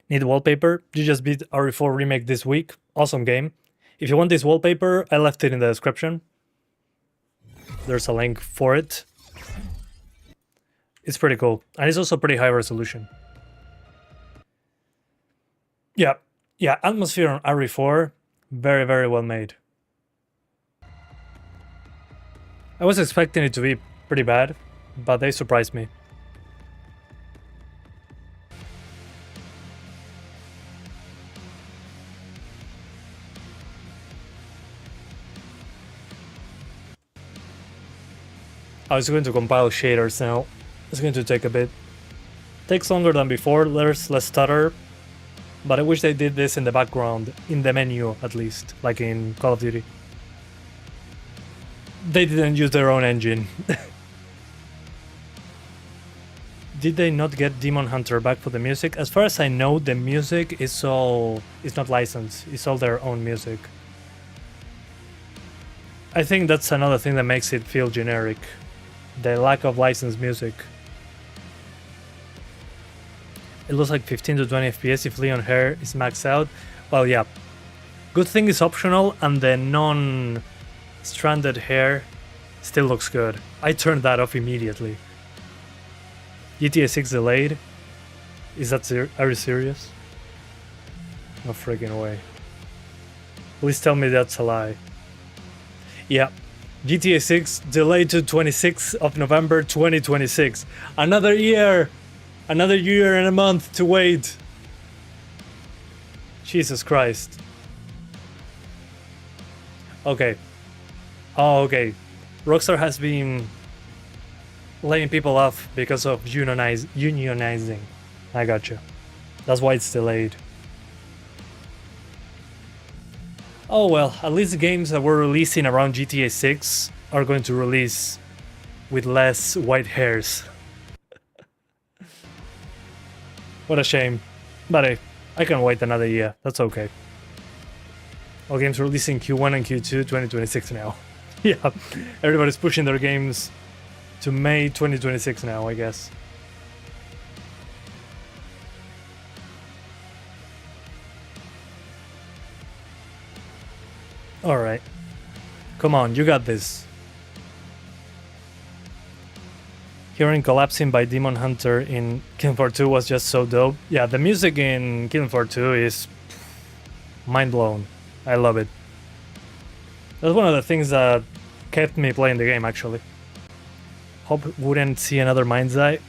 Need wallpaper? You just beat RE4 Remake this week. Awesome game. If you want this wallpaper, I left it in the description. There's a link for it. It's pretty cool. And it's also pretty high resolution. Yeah. Yeah, atmosphere on RE4. Very, very well made. I was expecting it to be pretty bad, but they surprised me. I was going to compile shaders now. It's going to take a bit. Takes longer than before, there's less stutter, but I wish they did this in the background, in the menu at least, like in Call of Duty. They didn't use their own engine. Did they not get Demon Hunter back for the music? As far as I know, the music is not licensed. It's all their own music. I think that's another thing that makes it feel generic. The lack of licensed music. It looks like 15 to 20 FPS if Leon hair is maxed out. Well, yeah. Good thing is optional, and the non-stranded hair still looks good. I turned that off immediately. GTA 6 delayed? Is that are you serious? No freaking way. Please tell me that's a lie. Yeah. GTA 6 delayed to 26th of November 2026. Another year! Another year and a month to wait. Jesus Christ. Okay. Oh, okay. Rockstar has been laying people off because of unionizing. I gotcha. That's why it's delayed. Oh well, at least the games that were releasing around GTA 6 are going to release with less white hairs. What a shame. But hey, I can wait another year, that's okay. All games releasing Q1 and Q2 2026 now. Yeah, everybody's pushing their games to May 2026 now, I guess. Alright. Come on, you got this. Hearing Collapsing by Demon Hunter in Killing Floor 2 was just so dope. Yeah, the music in Killing Floor 2 is mind blown. I love it. That's one of the things that kept me playing the game, actually. Hope wouldn't see another Mind's Eye.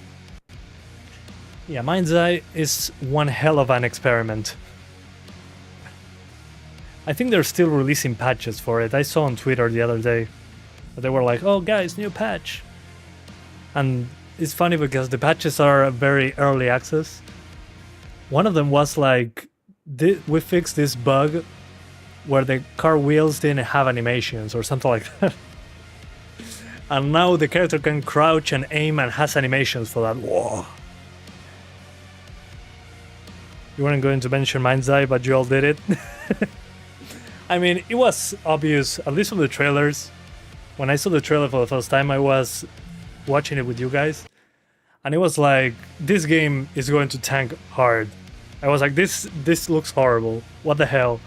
Yeah, Mind's Eye is one hell of an experiment. I think they're still releasing patches for it. I saw on Twitter the other day that they were like, oh guys, new patch. And it's funny because the patches are very early access. One of them was like, we fixed this bug where the car wheels didn't have animations or something like that. And now the character can crouch and aim and has animations for that. Whoa. You weren't going to mention Mind's Eye, but you all did it. I mean, it was obvious, at least from the trailers. When I saw the trailer for the first time, I was watching it with you guys. And it was like, this game is going to tank hard. I was like, this looks horrible. What the hell?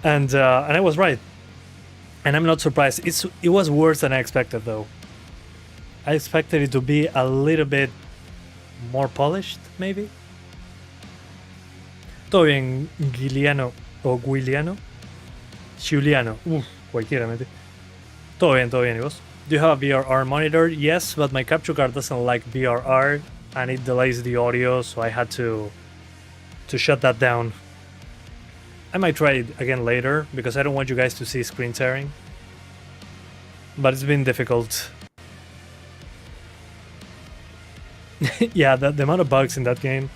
And I was right. And I'm not surprised. It was worse than I expected, though. I expected it to be a little bit more polished, maybe? Todo bien, Giuliano o Guiliano? Giuliano. Cualquiera, mete. Todo bien, ¿y vos? Do you have a VRR monitor? Yes, but my capture card doesn't like VRR and it delays the audio, so I had to shut that down. I might try it again later because I don't want you guys to see screen tearing. But it's been difficult. Yeah, the amount of bugs in that game.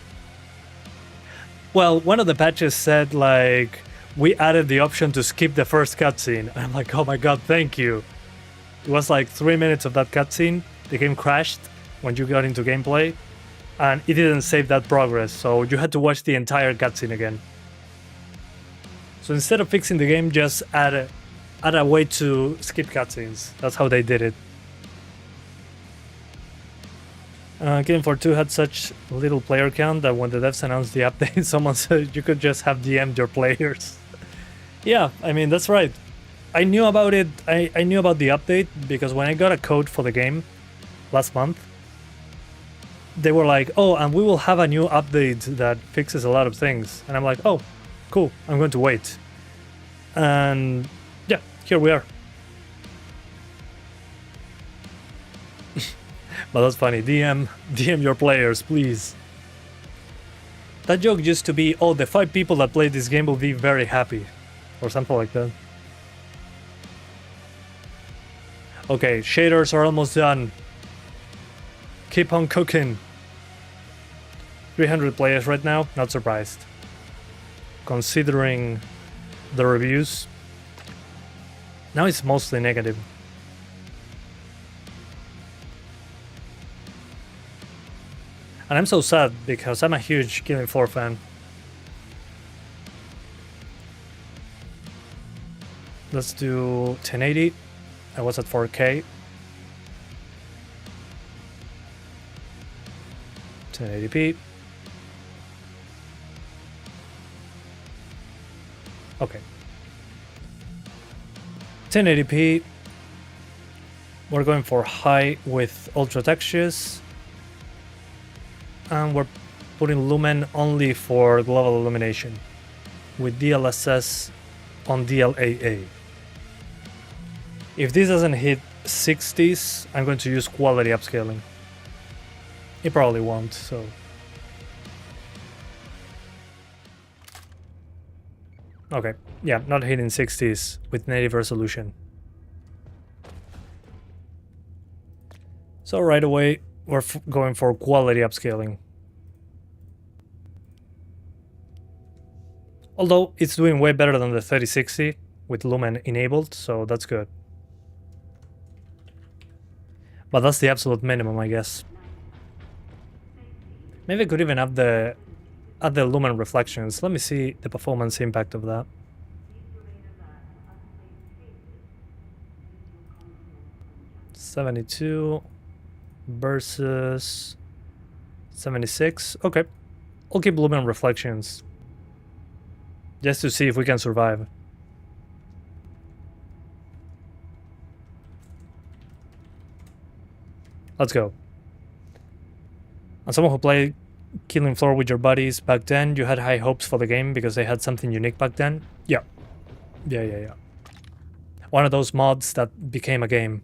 Well, one of the patches said like, we added the option to skip the first cutscene. And I'm like, oh my god, thank you. It was like 3 minutes of that cutscene. The game crashed when you got into gameplay. And it didn't save that progress, so you had to watch the entire cutscene again. So instead of fixing the game, just add a way to skip cutscenes. That's how they did it. Killing Floor 2 had such little player count that when the devs announced the update, someone said you could just have DM'd your players. Yeah, I mean, that's right. I knew about it, I knew about the update because when I got a code for the game last month, they were like, oh, and we will have a new update that fixes a lot of things. And I'm like, oh, cool, I'm going to wait. And yeah, here we are. But that's funny, DM your players, please. That joke used to be, oh, the 5 people that played this game will be very happy. Or something like that. Okay, shaders are almost done. Keep on cooking. 300 players right now, not surprised. Considering the reviews. Now it's mostly negative. And I'm so sad because I'm a huge Killing Floor fan. Let's do 1080. I was at 4K. 1080p. Okay. 1080p. We're going for high with ultra textures. And we're putting Lumen only for global illumination with DLSS on DLAA. If this doesn't hit 60s, I'm going to use quality upscaling. It probably won't, so. Okay, yeah, not hitting 60s with native resolution. So right away, we're going for quality upscaling. Although it's doing way better than the 3060 with Lumen enabled, so that's good. But that's the absolute minimum, I guess. Maybe I could even add the Lumen reflections. Let me see the performance impact of that. $72 versus 76. Okay, I'll keep Lumen reflections just to see if we can survive. Let's go. As someone who played Killing Floor with your buddies back then, you had high hopes for the game because they had something unique back then? Yeah. Yeah. One of those mods that became a game.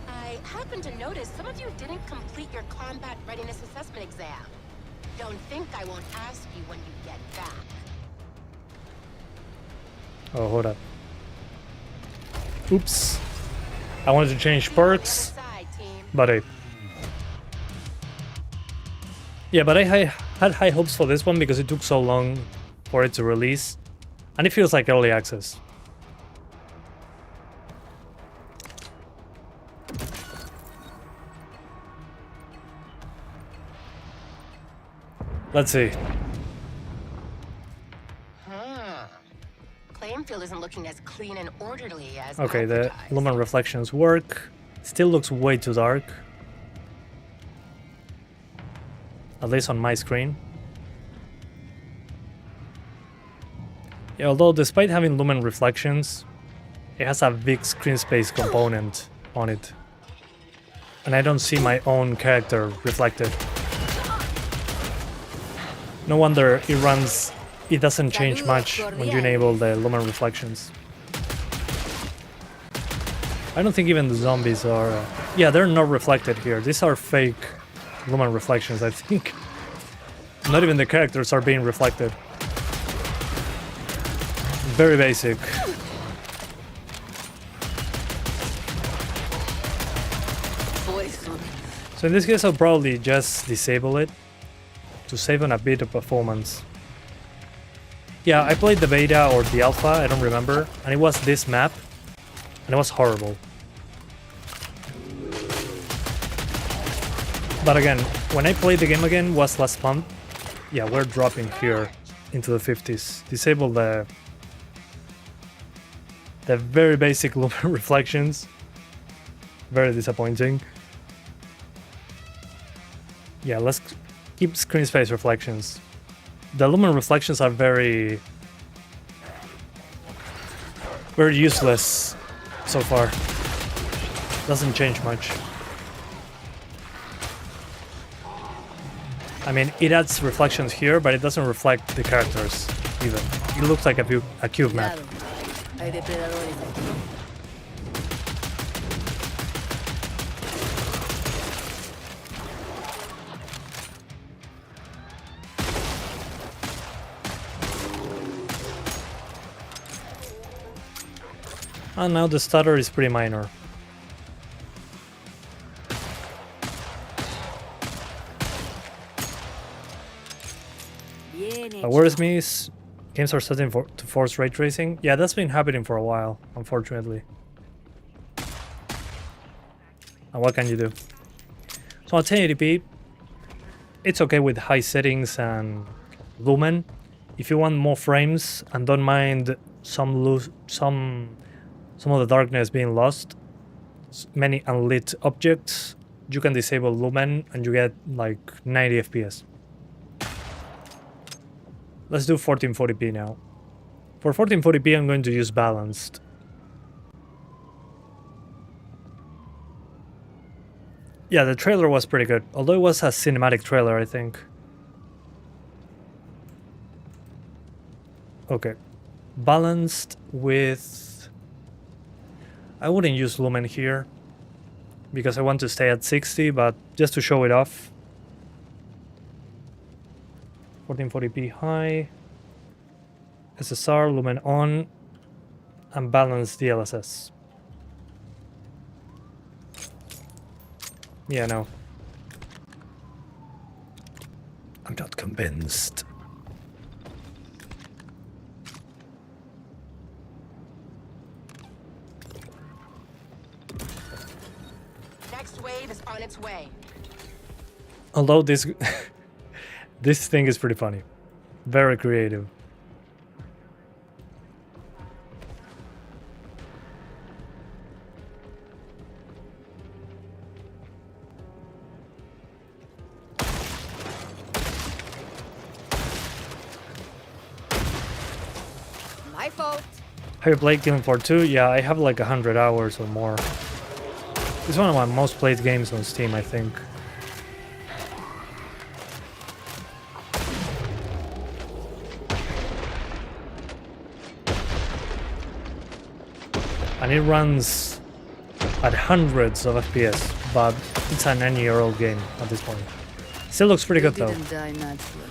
I happen to notice some of you didn't complete your combat readiness assessment exam. Don't think I won't ask you when you get back. Oh, hold up. Oops. I wanted to change perks, but yeah, but I had high hopes for this one because it took so long for it to release, and it feels like early access. Let's see. Claimfield isn't looking as clean and orderly as Okay, the advertised. Lumen reflections work. Still looks way too dark. At least on my screen. Yeah, although despite having Lumen reflections, it has a big screen space component on it. And I don't see my own character reflected. No wonder it doesn't change much when you enable the Lumen reflections. I don't think even the zombies are... yeah, they're not reflected here. These are fake Lumen reflections, I think. Not even the characters are being reflected. Very basic. So in this case, I'll probably just disable it to save on a bit of performance. Yeah, I played the beta or the alpha, I don't remember, and it was this map, and it was horrible. But again, when I played the game again was last month. Yeah, we're dropping here into the 50s. Disable the very basic Lumen reflections. Very disappointing. Yeah, let's keep screen space reflections. The Lumen reflections are very useless so far. Doesn't change much. I mean, it adds reflections here, but it doesn't reflect the characters even. It looks like a cube map. And now the stutter is pretty minor. Where's me? Games are starting to force ray tracing. Yeah, that's been happening for a while, unfortunately. And what can you do? So on 1080p, it's okay with high settings and Lumen. If you want more frames and don't mind some of the darkness being lost, many unlit objects, you can disable Lumen and you get like 90 FPS. Let's do 1440p now. For 1440p, I'm going to use balanced. Yeah, the trailer was pretty good, although it was a cinematic trailer, I think. Okay. Balanced with... I wouldn't use Lumen here, because I want to stay at 60, but just to show it off. 1440p high, SSR, Lumen ON, and balance DLSS. Yeah, no. I'm not convinced. Next wave is on its way. Although this this thing is pretty funny. Very creative. My fault. Have you played Killing Floor 2? Yeah, I have like 100 hours or more. It's one of my most played games on Steam, I think. And it runs at hundreds of FPS, but it's an 9-year-old game at this point. Still looks pretty good though. Didn't die naturally.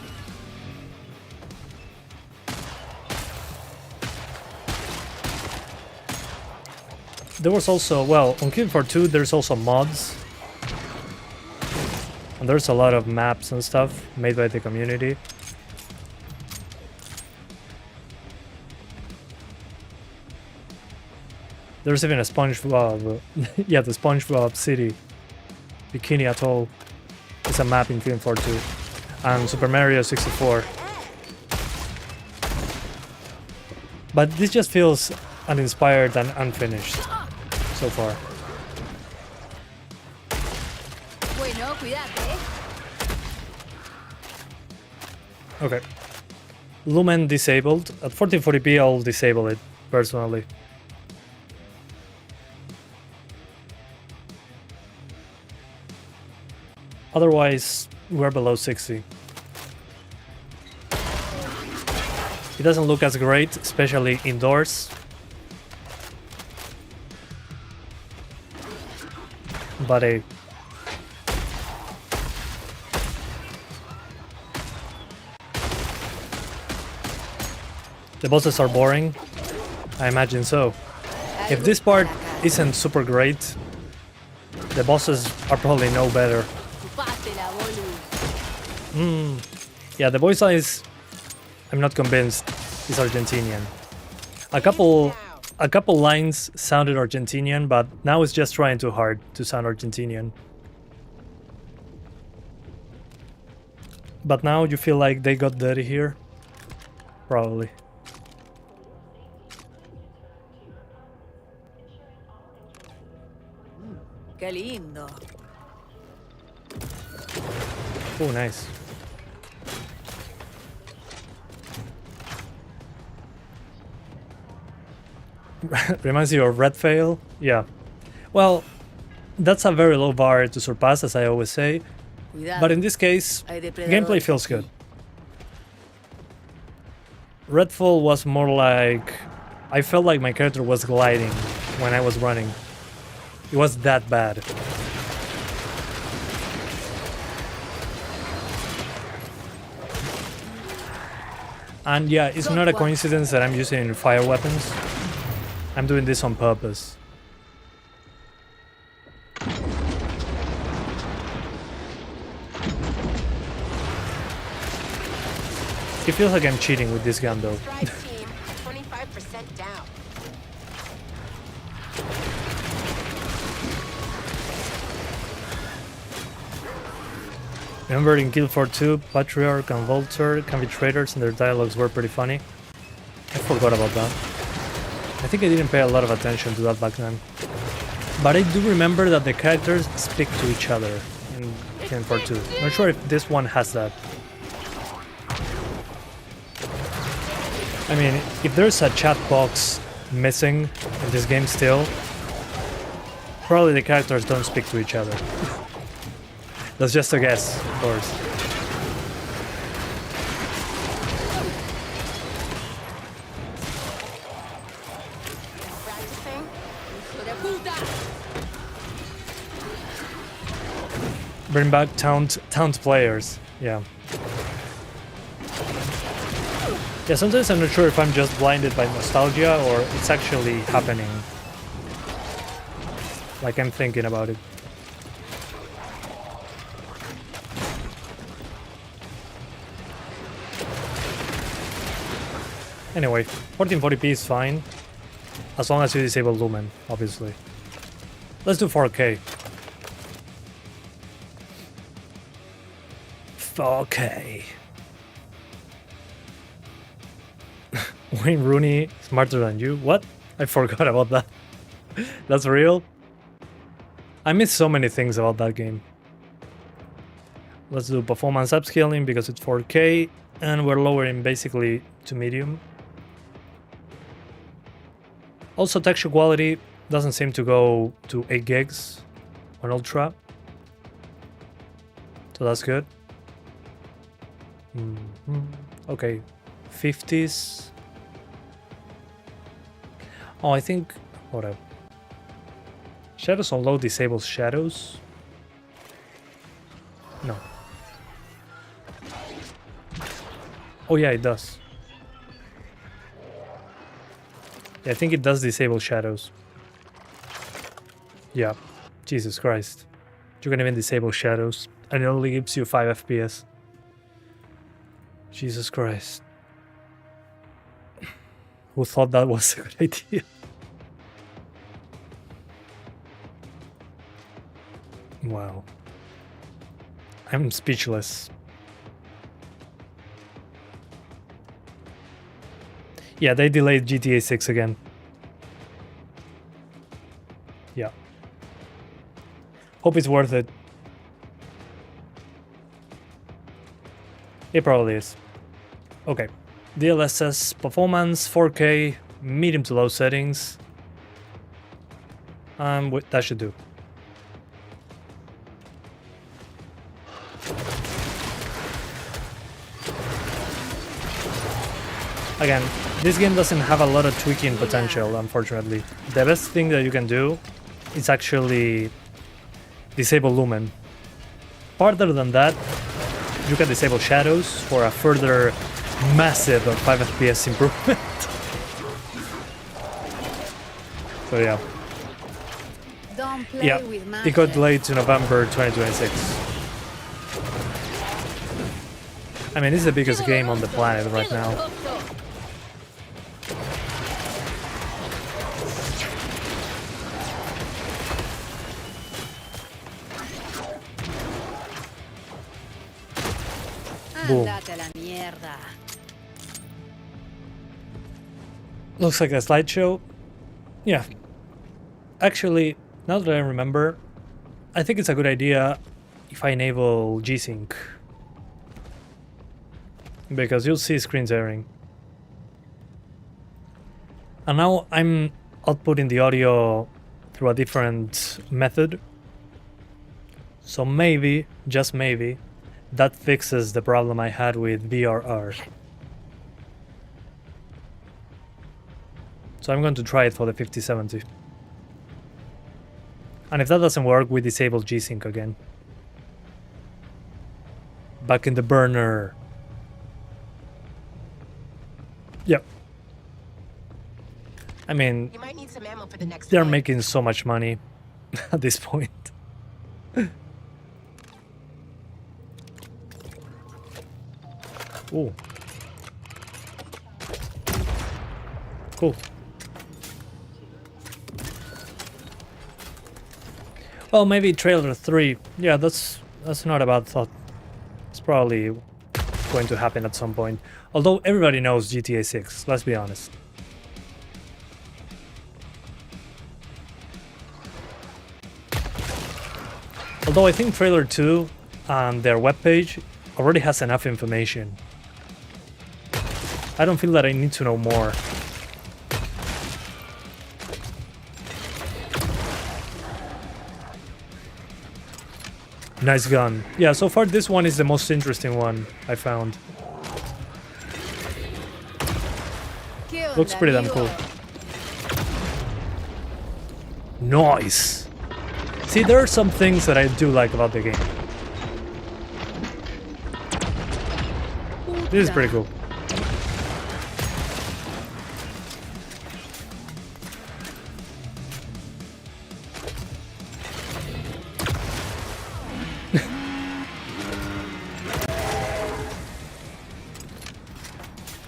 There was also, well, on Killing Floor 2 there's also mods. And there's a lot of maps and stuff made by the community. There's even a SpongeBob, yeah, the SpongeBob City, Bikini Atoll. It's a map in Killing Floor 2. And Super Mario 64. But this just feels uninspired and unfinished so far. Bueno, cuídate. Okay. Lumen disabled. At 1440p I'll disable it, personally. Otherwise, we're below 60. It doesn't look as great, especially indoors. But the bosses are boring? I imagine so. If this part isn't super great, the bosses are probably no better. Yeah, the voice is, I'm not convinced, is Argentinian. A couple lines sounded Argentinian, but now it's just trying too hard to sound Argentinian. But now you feel like they got dirty here? Probably. Qué lindo. Oh, nice. Reminds you of Red Fail? Yeah. Well, that's a very low bar to surpass, as I always say. Cuidado. But in this case, Hay depredadores gameplay feels aquí. good. Redfall was more like... I felt like my character was gliding when I was running. It was that bad. And yeah, it's not a coincidence that I'm using fire weapons. I'm doing this on purpose. It feels like I'm cheating with this gun though. Strike team, 25% down. Remember in Guild 4 2, Patriarch and Vulture can be traitors and their dialogues were pretty funny. I forgot about that. I think I didn't pay a lot of attention to that back then. But I do remember that the characters speak to each other in Guild 4 2. Not sure if this one has that. I mean, if there's a chat box missing in this game still, probably the characters don't speak to each other. That's just a guess, of course. Practicing? Hijo de puta. Bring back taunt players. Yeah. Yeah, sometimes I'm not sure if I'm just blinded by nostalgia or it's actually happening. Like I'm thinking about it. Anyway, 1440p is fine, as long as you disable Lumen, obviously. Let's do 4K. 4K. Wayne Rooney smarter than you? What? I forgot about that. That's real? I miss so many things about that game. Let's do performance upscaling because it's 4K and we're lowering basically to medium. Also, texture quality doesn't seem to go to 8 gigs on Ultra, so that's good. Okay, 50s. Oh, I think, hold up. Shadows on low disables shadows? No. Oh yeah, it does. Yeah, I think it does disable shadows. Yeah, Jesus Christ. You can even disable shadows, and it only gives you 5 FPS. Jesus Christ. Who thought that was a good idea? Wow. I'm speechless. Yeah, they delayed GTA 6 again. Yeah. Hope it's worth it. It probably is. Okay. DLSS performance, 4K, medium to low settings. That should do. Again, this game doesn't have a lot of tweaking potential, unfortunately. The best thing that you can do is actually disable Lumen. Further than that, you can disable shadows for a further massive 5 FPS improvement. So yeah. Don't play Yeah, with it got matches. delayed to November 2026. I mean, this is the biggest game on the planet right now. Boom. Andate a la mierda. Looks like a slideshow. Yeah. Actually, now that I remember, I think it's a good idea if I enable G-Sync. Because you'll see screen tearing. And now I'm outputting the audio through a different method. So maybe, just maybe, that fixes the problem I had with VRR. So I'm going to try it for the 5070. And if that doesn't work, we disable G-Sync again. Back in the burner. Yep. I mean, You might need some ammo for the next they're fight. making so much money at this point. Ooh. Cool. Well, maybe trailer 3. Yeah, that's not a bad thought. It's probably going to happen at some point. Although everybody knows GTA 6, let's be honest. Although I think trailer 2 on their webpage already has enough information. I don't feel that I need to know more. Nice gun. Yeah, so far this one is the most interesting one I found. ¿Qué onda, Looks pretty damn amigo? cool. Nice. See, there are some things that I do like about the game. This is pretty cool.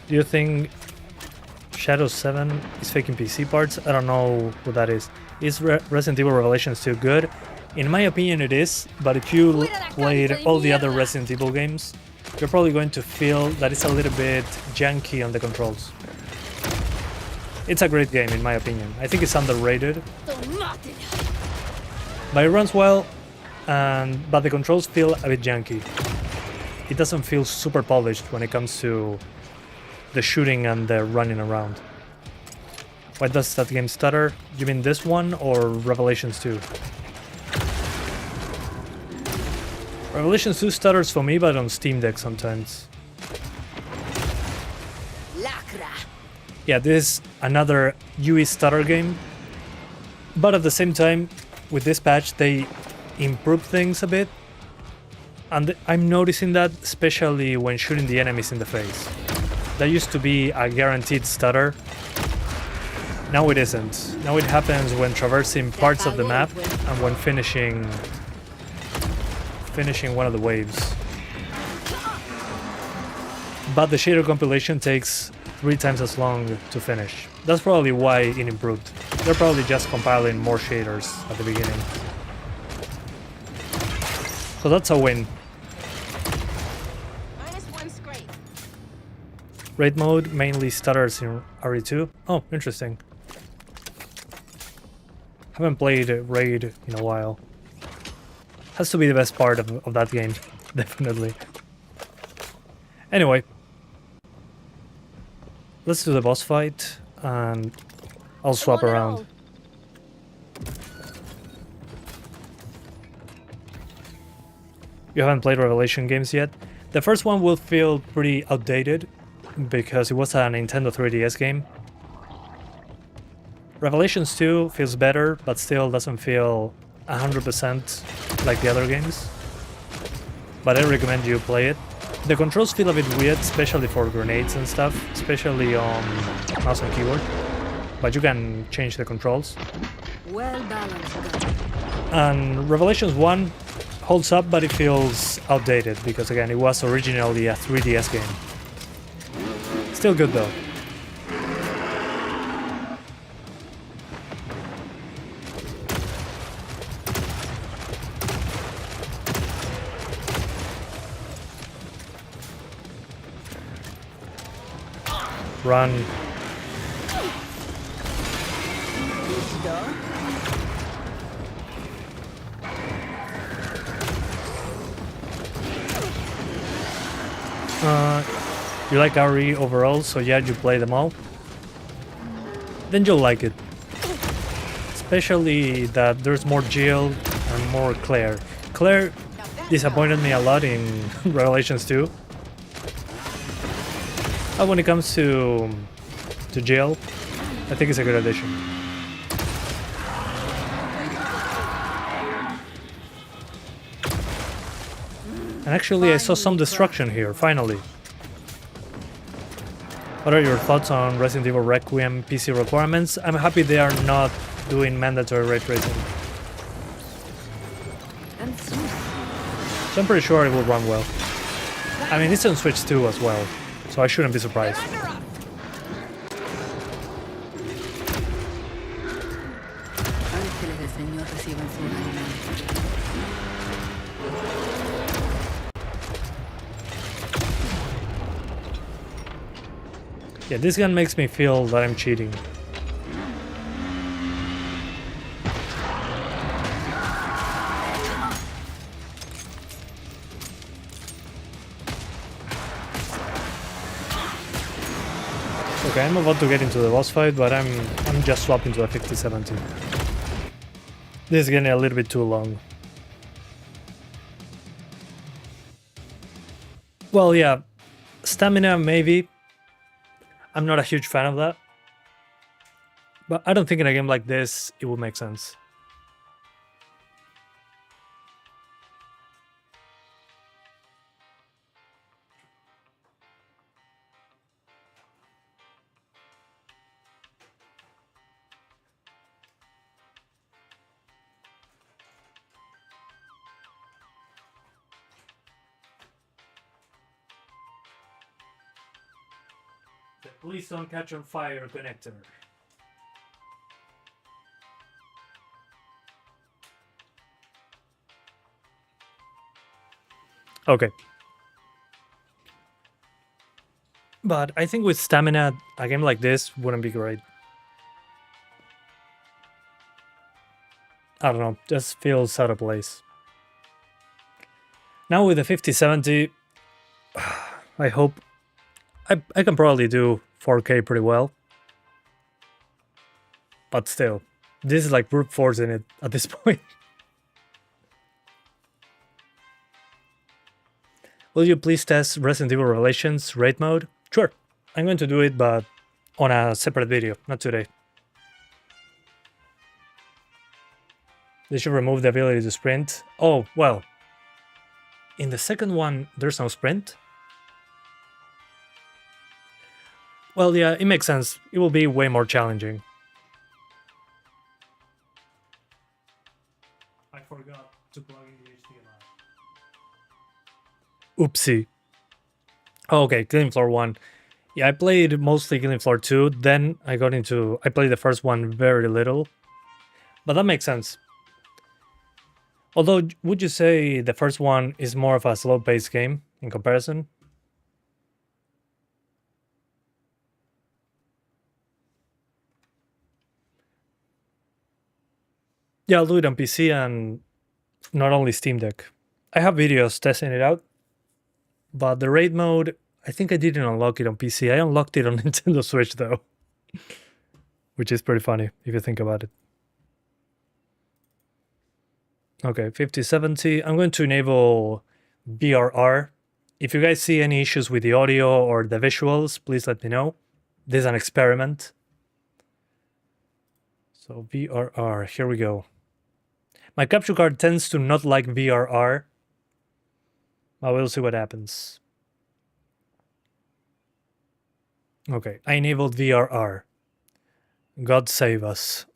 Do you think Shadow 7 is faking PC parts. I don't know who that is. Is Resident Evil Revelations 2 good? In my opinion it is, but if you played all the other Resident Evil games, you're probably going to feel that it's a little bit janky on the controls. It's a great game in my opinion. I think it's underrated. But it runs well, but the controls feel a bit janky. It doesn't feel super polished when it comes to the shooting and the running around. Why does that game stutter? You mean this one or Revelations 2? Revelations 2 stutters for me, but on Steam Deck sometimes. Yeah, this is another UE stutter game, but at the same time, with this patch, they improve things a bit. And I'm noticing that especially when shooting the enemies in the face. That used to be a guaranteed stutter. Now it isn't. Now it happens when traversing parts of the map and when finishing one of the waves. But the shader compilation takes 3 times as long to finish. That's probably why it improved. They're probably just compiling more shaders at the beginning. So that's a win. Raid mode mainly stutters in RE2. Oh, interesting. Haven't played Raid in a while. Has to be the best part of that game, definitely. Anyway. Let's do the boss fight, and I'll swap around. You haven't played Revelation games yet? The first one will feel pretty outdated, because it was a Nintendo 3DS game. Revelations 2 feels better, but still doesn't feel 100% like the other games. But I recommend you play it. The controls feel a bit weird, especially for grenades and stuff, especially on mouse and keyboard. But you can change the controls. Well balanced. And Revelations 1 holds up, but it feels outdated, because again, it was originally a 3DS game. Still good though. Run. You like RE overall, so yeah, you play them all. Then you'll like it. Especially that there's more Jill and more Claire. Claire disappointed me a lot in Revelations 2. But when it comes to Jill, I think it's a good addition. And actually I saw some destruction here, finally. What are your thoughts on Resident Evil Requiem PC requirements? I'm happy they are not doing mandatory ray tracing. So I'm pretty sure it will run well. I mean, it's on Switch 2 as well, so I shouldn't be surprised. Yeah, this gun makes me feel that I'm cheating. Okay, I'm about to get into the boss fight, but I'm just swapping to a 5070. This is getting a little bit too long. Well, yeah, stamina maybe. I'm not a huge fan of that. But I don't think in a game like this it would make sense. the please don't catch on fire connector. Okay. But I think with stamina, a game like this wouldn't be great. I don't know, just feels out of place. Now with the 5070, I hope I can probably do 4K pretty well. But still, this is like brute forcing it at this point. Will you please test Resident Evil Relations raid mode? Sure, I'm going to do it, but on a separate video, not today. They should remove the ability to sprint. Oh, well. In the second one, there's no sprint? Well, yeah, it makes sense. It will be way more challenging. I forgot to plug in the HDMI. Oopsie. Oh, okay, Killing Floor 1. Yeah, I played mostly Killing Floor 2, then I played the first one very little. But that makes sense. Although, would you say the first one is more of a slow-paced game in comparison? Yeah, I'll do it on PC and not only Steam Deck. I have videos testing it out, but the raid mode, I think I didn't unlock it on PC. I unlocked it on Nintendo Switch though, which is pretty funny if you think about it. Okay, 5070. I'm going to enable VRR. If you guys see any issues with the audio or the visuals, please let me know. This is an experiment. So VRR, here we go. My capture card tends to not like VRR. I will see what happens. Okay, I enabled VRR. God save us.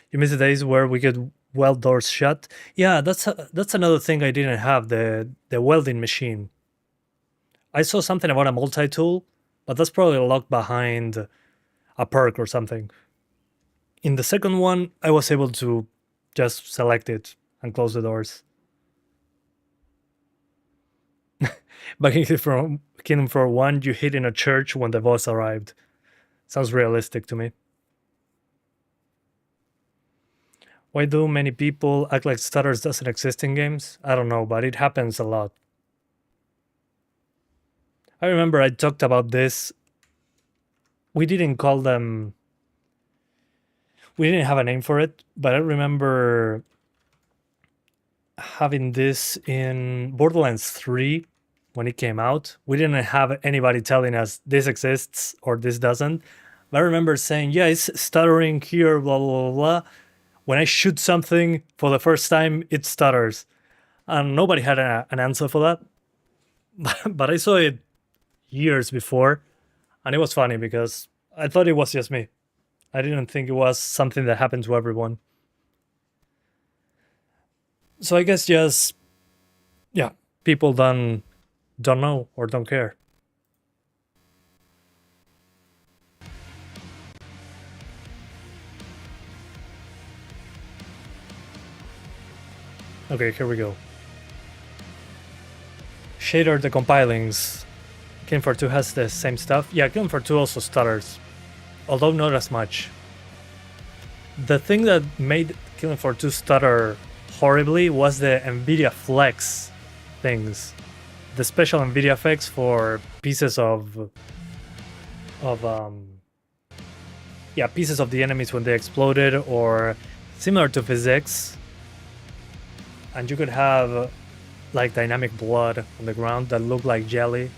You miss the days where we could weld doors shut? Yeah, that's another thing I didn't have, the welding machine. I saw something about a multi-tool, but that's probably locked behind a perk or something. In the second one, I was able to just select it and close the doors. Back from Kingdom Floor 1, you hid in a church when the boss arrived. Sounds realistic to me. Why do many people act like stutters doesn't exist in games? I don't know, but it happens a lot. I remember I talked about this. We didn't call them... We didn't have a name for it, but I remember having this in Borderlands 3 when it came out. We didn't have anybody telling us this exists or this doesn't. But I remember saying, yeah, it's stuttering here, blah, blah, blah, blah. When I shoot something for the first time, it stutters. And nobody had an answer for that. But I saw it years before, and it was funny because I thought it was just me. I didn't think it was something that happened to everyone. So I guess just, yeah, people don't know or don't care. Okay, here we go. Shader decompilings. Killing Floor 2 has the same stuff. Yeah, Killing Floor 2 also stutters, although not as much. The thing that made Killing Floor 2 stutter horribly was the NVIDIA Flex things. The special NVIDIA effects for pieces of pieces of the enemies when they exploded, or similar to physics. And you could have like dynamic blood on the ground that looked like jelly.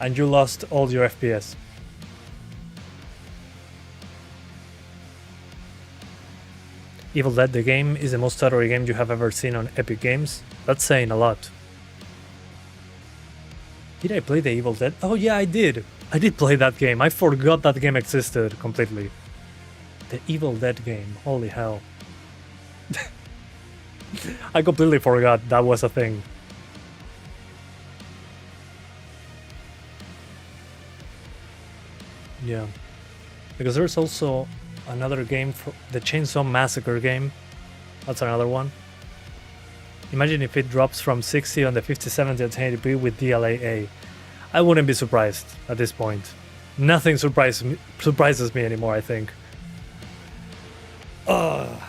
And you lost all your FPS. Evil Dead the game is the most stuttery game you have ever seen on Epic Games. That's saying a lot. Did I play the Evil Dead? Oh yeah, I did. I did play that game. I forgot that game existed completely. The Evil Dead game. Holy hell. I completely forgot that was a thing. Yeah. Because there's also another game, for the Chainsaw Massacre game. That's another one. Imagine if it drops from 60 on the 5070 at 1080p with DLAA. I wouldn't be surprised at this point. Nothing surprises me anymore, I think. Ugh.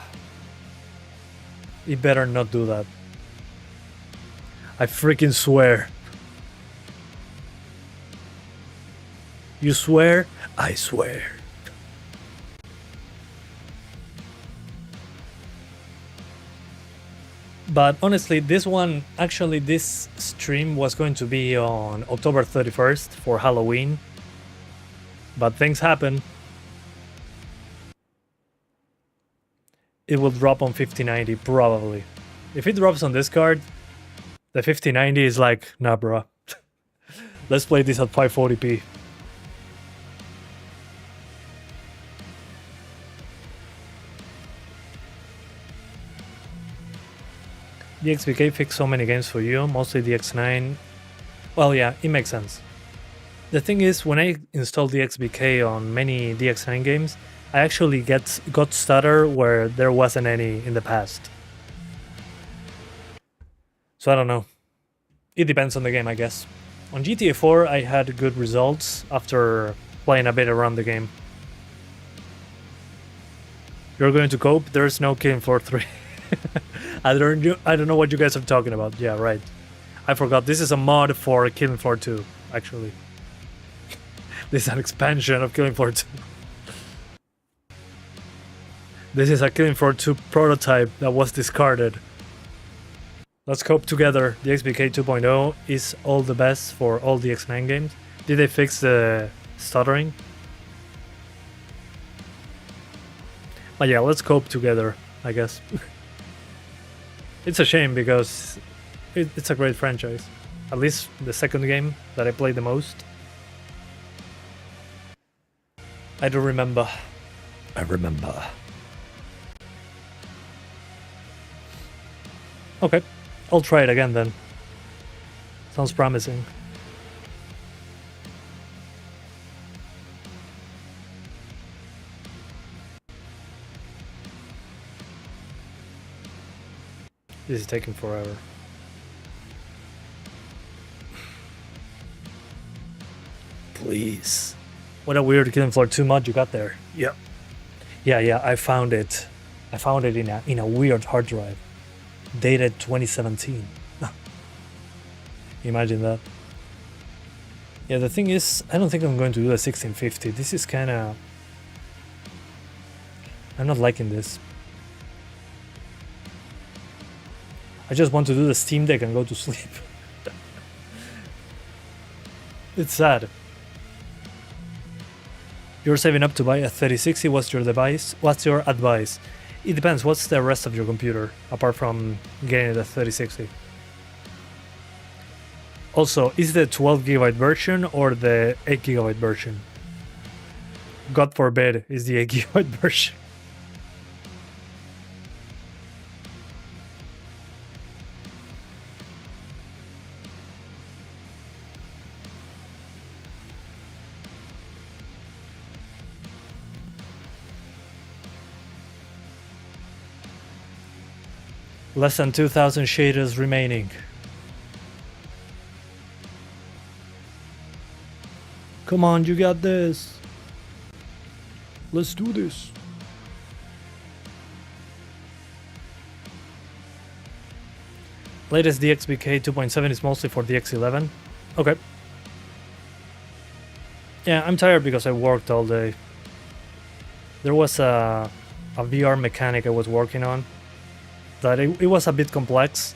You better not do that. I freaking swear. You swear? I swear. But honestly, this stream was going to be on October 31st for Halloween. But things happen. It will drop on 5090, probably. If it drops on this card, the 5090 is like, nah, bro. Let's play this at 540p. The XBK fixed so many games for you, mostly the X9. Well, yeah, it makes sense. The thing is, when I installed the XBK on many DX9 games, I actually got stutter where there wasn't any in the past. So I don't know. It depends on the game, I guess. On GTA 4, I had good results after playing a bit around the game. You're going to cope? There's no Killing Floor 3. I don't know what you guys are talking about. Yeah, right. I forgot. This is a mod for Killing Floor 2, actually. This is an expansion of Killing Floor 2. This is a Killing Floor 2 prototype that was discarded. Let's cope together. The XBK 2.0 is all the best for all the X9 games. Did they fix the stuttering? But yeah, let's cope together, I guess. It's a shame because it's a great franchise. At least the second game that I played the most. I do remember. I remember. Okay, I'll try it again then. Sounds promising. This is taking forever. Please. What a weird Killing Floor 2 mod you got there. Yep. Yeah, I found it. I found it in a weird hard drive. Dated 2017. Imagine that. Yeah, the thing is, I don't think I'm going to do the 1650. This is kinda... I'm not liking this. I just want to do the Steam Deck and go to sleep. It's sad. You're saving up to buy a 3060. What's your device? What's your advice? It depends. What's the rest of your computer apart from getting the 3060? Also, is the 12GB version or the 8GB version? God forbid is the 8GB version. Less than 2,000 shaders remaining. Come on, you got this. Let's do this. Latest DXBK 2.7 is mostly for DX11. Okay. Yeah, I'm tired because I worked all day. There was a VR mechanic I was working on. That it was a bit complex,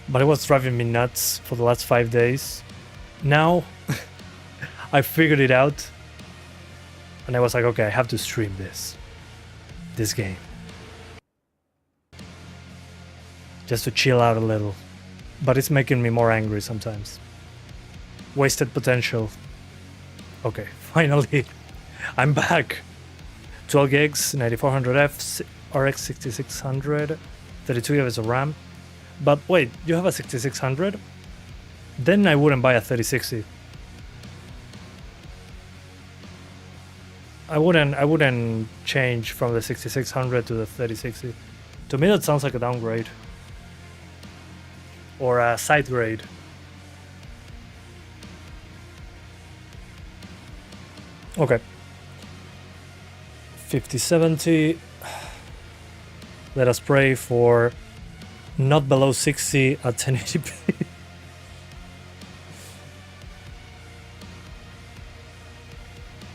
but it was driving me nuts for the last 5 days. Now, I figured it out, and I was like, okay, I have to stream this game. Just to chill out a little. But it's making me more angry sometimes. Wasted potential. Okay, finally, I'm back. 12 gigs, 9400F, RX 6600, 32 GB of RAM. But wait, you have a 6600? Then I wouldn't buy a 3060. I wouldn't change from the 6600 to the 3060. To me that sounds like a downgrade. Or a side grade. Okay. 5070. Let us pray for not below 60 at 1080p.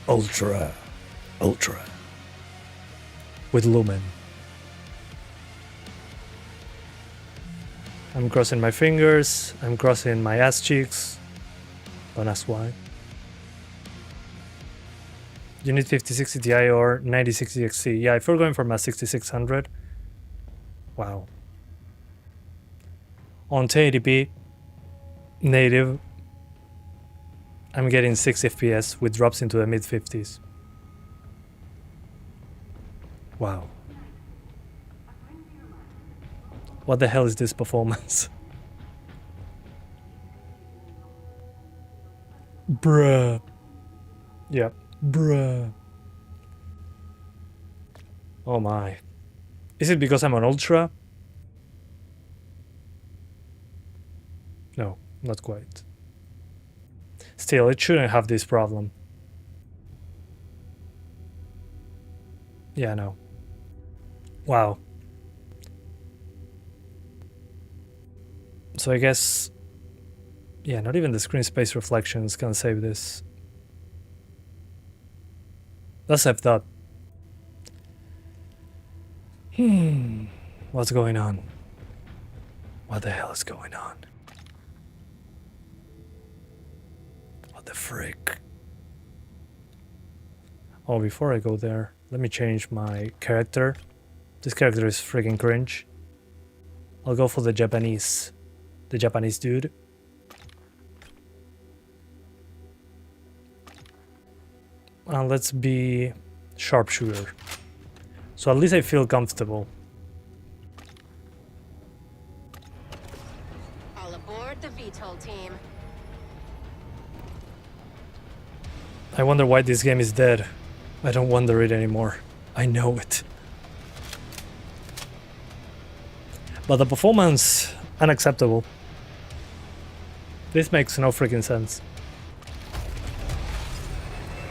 Ultra. With Lumen. I'm crossing my fingers, I'm crossing my ass cheeks. Don't ask why. You need 5060 Ti or 9060 XT. Yeah, if we're going for my 6600. Wow. On 1080p native, I'm getting 6 FPS with drops into the mid 50s. Wow. What the hell is this performance? Bruh. Yeah, bruh. Oh my. Is it because I'm on Ultra? No, not quite. Still, it shouldn't have this problem. Yeah, no. Wow. So I guess... yeah, not even the screen space reflections can save this. Let's have that. What's going on? What the hell is going on? What the frick? Oh, before I go there, let me change my character. This character is freaking cringe. I'll go for the Japanese dude. Let's be sharpshooter. So at least I feel comfortable. All aboard the VTOL team. I wonder why this game is dead. I don't wonder it anymore. I know it. But the performance, unacceptable. This makes no freaking sense.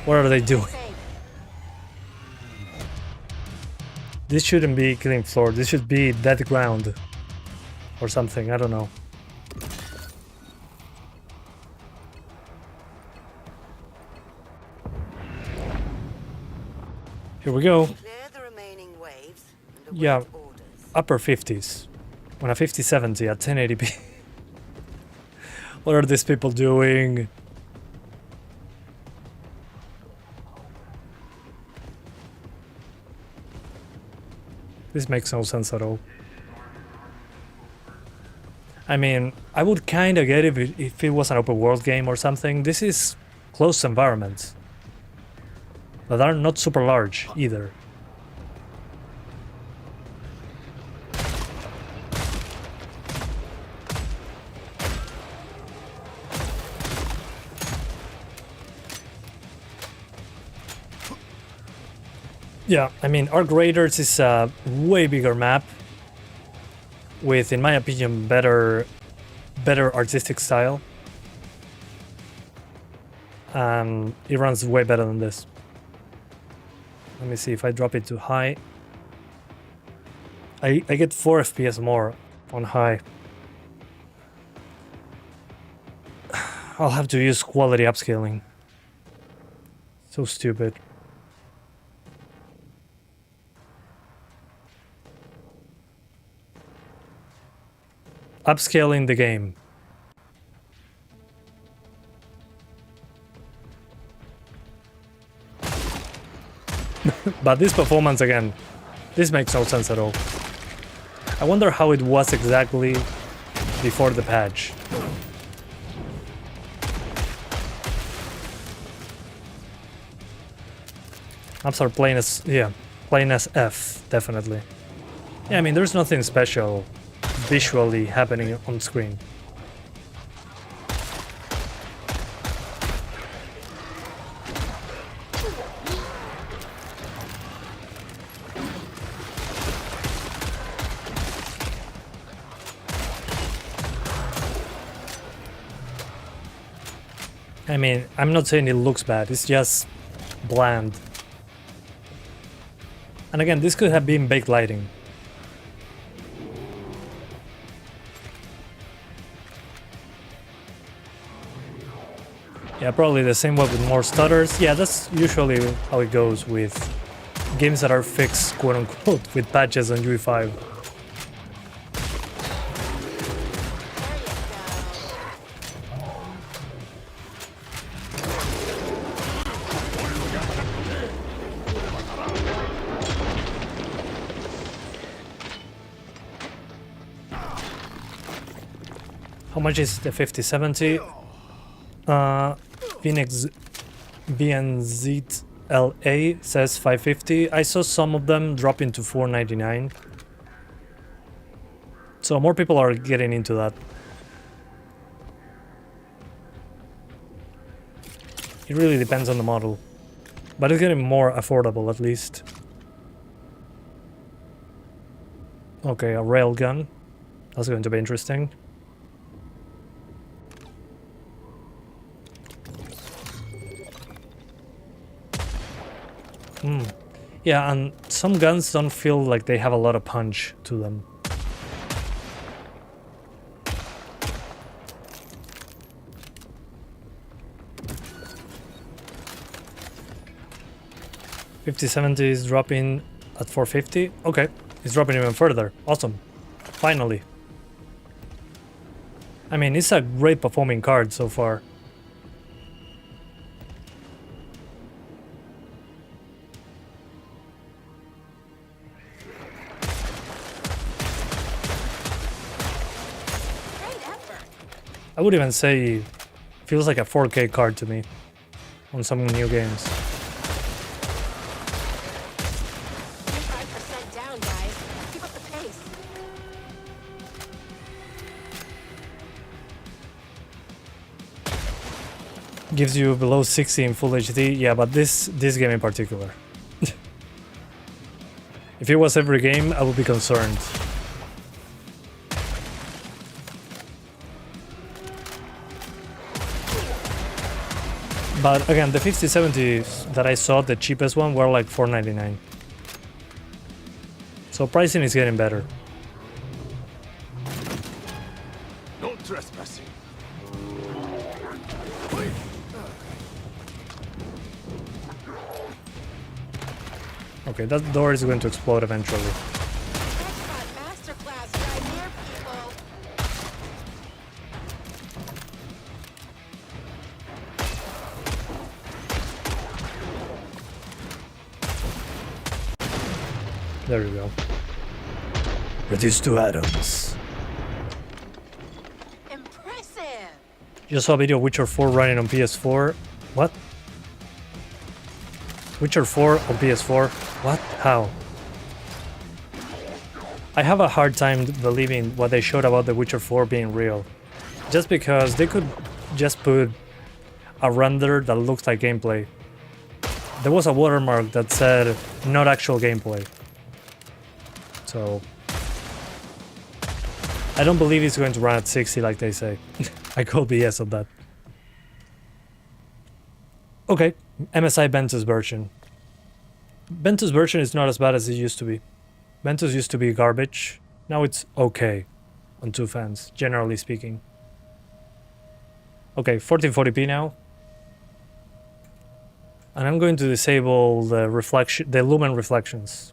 What are they doing? This shouldn't be killing floor. This should be dead ground. Or something, I don't know. Here we go. Clear the remaining waves and Yeah, await orders. upper 50s. On a 5070 at 1080p. What are these people doing? This makes no sense at all. I mean, I would kinda get it if it was an open world game or something. This is closed environments that are not super large either. Yeah, I mean, Arc Raiders is a way bigger map with, in my opinion, better artistic style. It runs way better than this. Let me see, if I drop it to high, I get 4 FPS more on high. I'll have to use quality upscaling. So stupid. Upscaling the game. But this performance again, this makes no sense at all. I wonder how it was exactly before the patch. Maps are plain as, yeah, plain as F, definitely. Yeah, I mean, there's nothing special visually happening on screen. I mean, I'm not saying it looks bad, it's just bland. And again, this could have been baked lighting. Yeah, probably the same way with more stutters. Yeah, that's usually how it goes with games that are fixed, quote unquote, with patches on UE5. How much is the 5070? VNZ LA says 550. I saw some of them drop into 499. So more people are getting into that. It really depends on the model. But it's getting more affordable at least. Okay, a railgun. That's going to be interesting. Yeah, and some guns don't feel like they have a lot of punch to them. $5070 is dropping at 450. Okay, it's dropping even further. Awesome. Finally. I mean, it's a great performing card so far. I would even say feels like a 4K card to me on some new games. 25% down, guys. Keep up the pace. Gives you below 60 in full HD. Yeah, but this game in particular. If it was every game, I would be concerned. But again, the 5070s that I saw, the cheapest one, were like $499. So pricing is getting better. No trespassing. Okay, that door is going to explode eventually. Headshot masterclass right here, people. There you go. Reduced to atoms. Impressive. Just saw a video of Witcher 4 running on PS4. What? Witcher 4 on PS4? What? How? I have a hard time believing what they showed about the Witcher 4 being real. Just because they could just put a render that looks like gameplay. There was a watermark that said not actual gameplay. So I don't believe it's going to run at 60 like they say. I call BS on that. Okay, MSI Ventus version. Ventus version is not as bad as it used to be. Ventus used to be garbage. Now it's okay on two fans, generally speaking. Okay, 1440p now. And I'm going to disable the lumen reflections.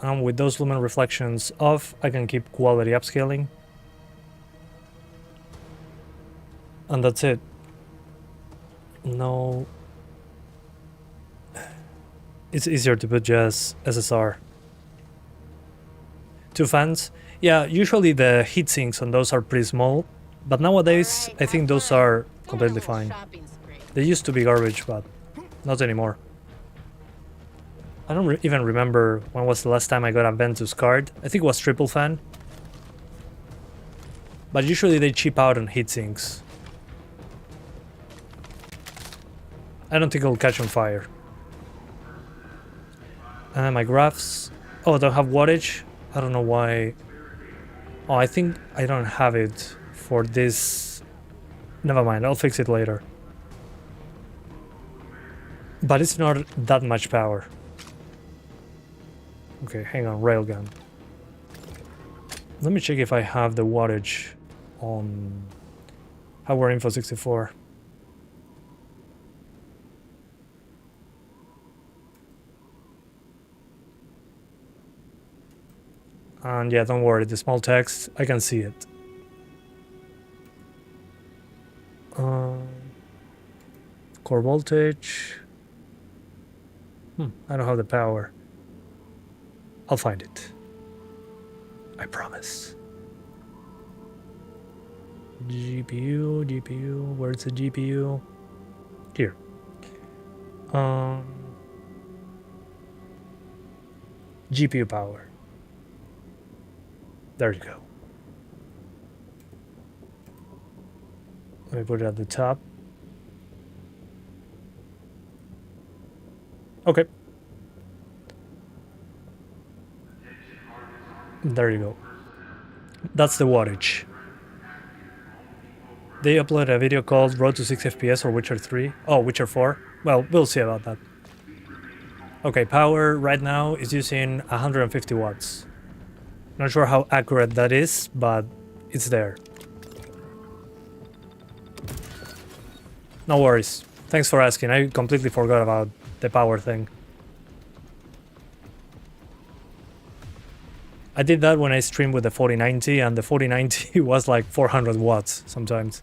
And with those lumen reflections off, I can keep quality upscaling. And that's it. No. It's easier to put just SSR. Two fans? Yeah, usually the heatsinks on those are pretty small. But nowadays, I think those are completely fine. They used to be garbage, but not anymore. I don't even remember when was the last time I got a Ventus card. I think it was triple fan. But usually they cheap out on heatsinks. I don't think it'll catch on fire. And then my graphs. Oh, I don't have wattage. I don't know why. Oh, I think I don't have it for this Never mind, I'll fix it later. But it's not that much power. Okay, hang on, railgun. Let me check if I have the wattage on Hardware Info 64. And yeah, don't worry, the small text, I can see it. Core voltage. I don't have the power. I'll find it. I promise. GPU, where's the GPU? Here. GPU power. There you go. Let me put it at the top. Okay. There you go. That's the wattage. They uploaded a video called Road to 6 FPS or Witcher 3. Oh, Witcher 4. Well, we'll see about that. Okay, power right now is using 150 watts. Not sure how accurate that is, but it's there. No worries. Thanks for asking. I completely forgot about the power thing. I did that when I streamed with the 4090, and the 4090 was like 400 watts sometimes.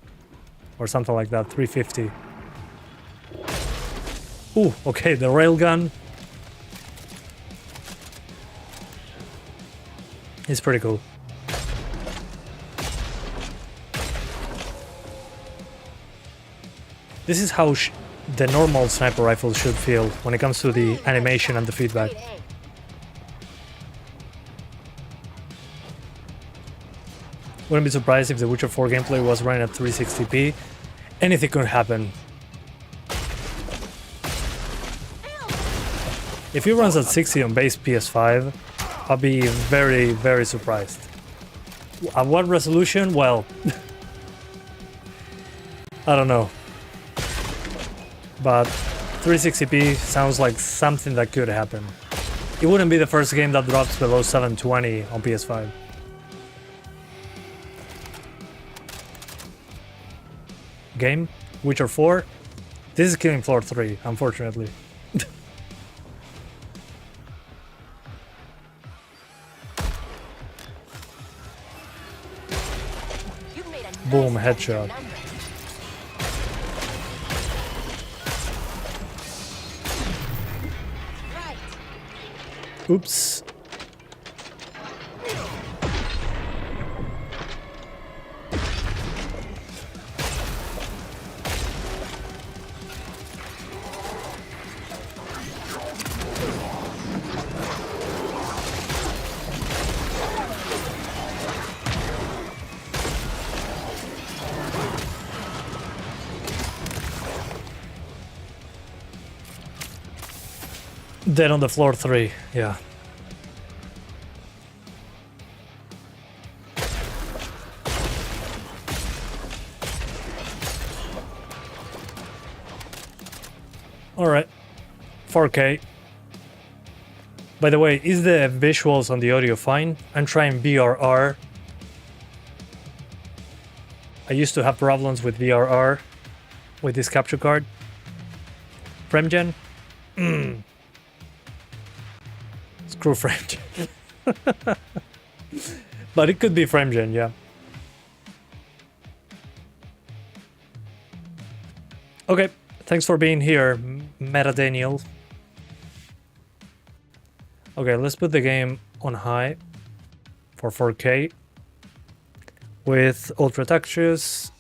Or something like that, 350. Ooh, okay, the railgun is pretty cool. This is how the normal sniper rifle should feel when it comes to the animation and the feedback. Wouldn't be surprised if the Witcher 4 gameplay was running at 360p. Anything could happen. If it runs at 60 on base PS5, I'll be very, very surprised. At what resolution? Well, I don't know. But 360p sounds like something that could happen. It wouldn't be the first game that drops below 720 on PS5. Game? Witcher 4? This is Killing Floor 3, unfortunately. Boom, headshot. Oops. Dead on the floor 3, yeah. Alright, 4K. By the way, is the visuals on the audio fine? I'm trying VRR. I used to have problems with VRR with this capture card. FrameGen? Screw FrameGen. But it could be FrameGen, yeah. Okay, thanks for being here, Meta Daniel. Okay, let's put the game on high for 4K with ultra textures.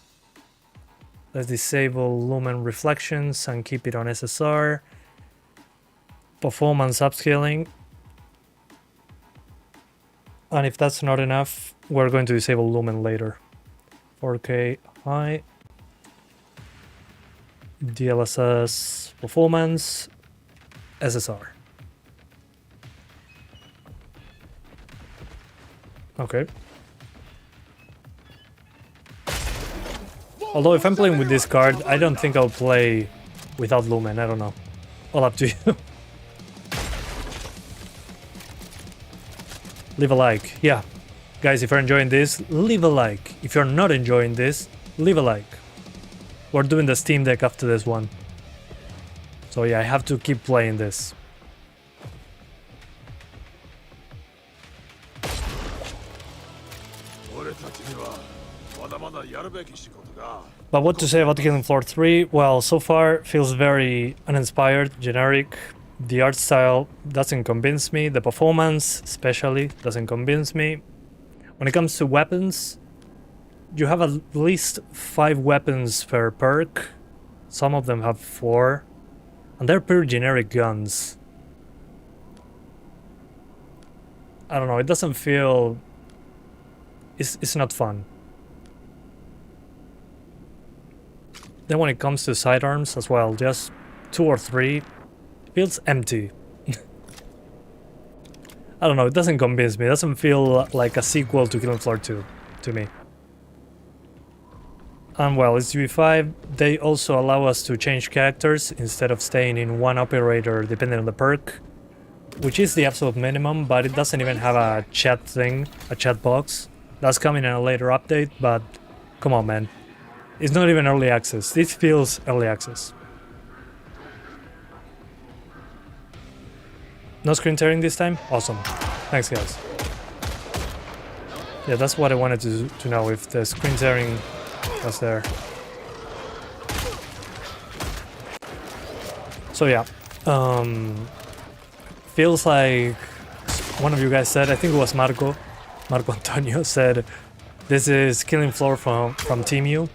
Let's disable lumen reflections and keep it on SSR. Performance upscaling. And if that's not enough, we're going to disable lumen later. 4K high. DLSS performance. SSR. Okay. Although if I'm playing with this card, I don't think I'll play without Lumen, I don't know. All up to you. Leave a like, yeah. Guys, if you're enjoying this, leave a like. If you're not enjoying this, leave a like. We're doing the Steam Deck after this one. So yeah, I have to keep playing this. But what to say about Killing Floor 3? Well, so far feels very uninspired, generic. The art style doesn't convince me. The performance, especially, doesn't convince me. When it comes to weapons, you have at least 5 weapons per perk. Some of them have 4. And they're pretty generic guns. I don't know, it doesn't feel... It's not fun. Then when it comes to sidearms as well, just 2 or 3, feels empty. I don't know, it doesn't convince me. It doesn't feel like a sequel to Killing Floor 2 to me. And well, it's GB5, they also allow us to change characters instead of staying in one operator depending on the perk, which is the absolute minimum, but it doesn't even have a chat thing, a chat box. That's coming in a later update, but come on, man. It's not even early access. This feels early access. No screen tearing this time? Awesome. Thanks, guys. Yeah, that's what I wanted to know, if the screen tearing was there. So yeah, feels like one of you guys said, I think it was Marco Antonio said, this is Killing Floor from Team U.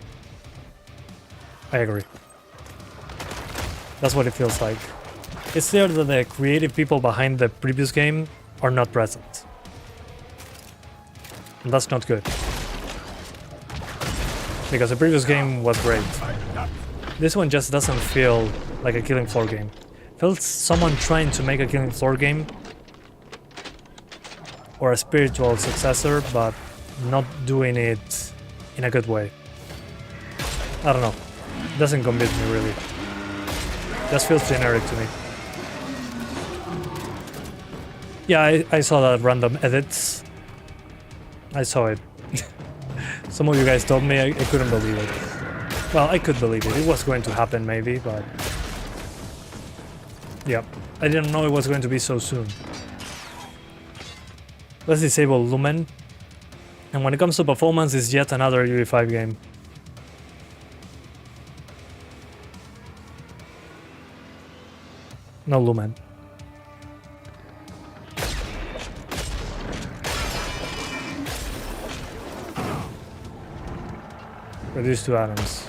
I agree. That's what it feels like. It's clear that the creative people behind the previous game are not present. And that's not good. Because the previous game was great. This one just doesn't feel like a Killing Floor game. It feels someone trying to make a Killing Floor game, or a spiritual successor, but not doing it in a good way. I don't know. It doesn't convince me really. It just feels generic to me. Yeah, I saw that random edits. I saw it. Some of you guys told me, I couldn't believe it. Well, I could believe it. It was going to happen maybe, but... yeah, I didn't know it was going to be so soon. Let's disable Lumen. And when it comes to performance, it's yet another UE5 game. No Lumen. Reduce to atoms.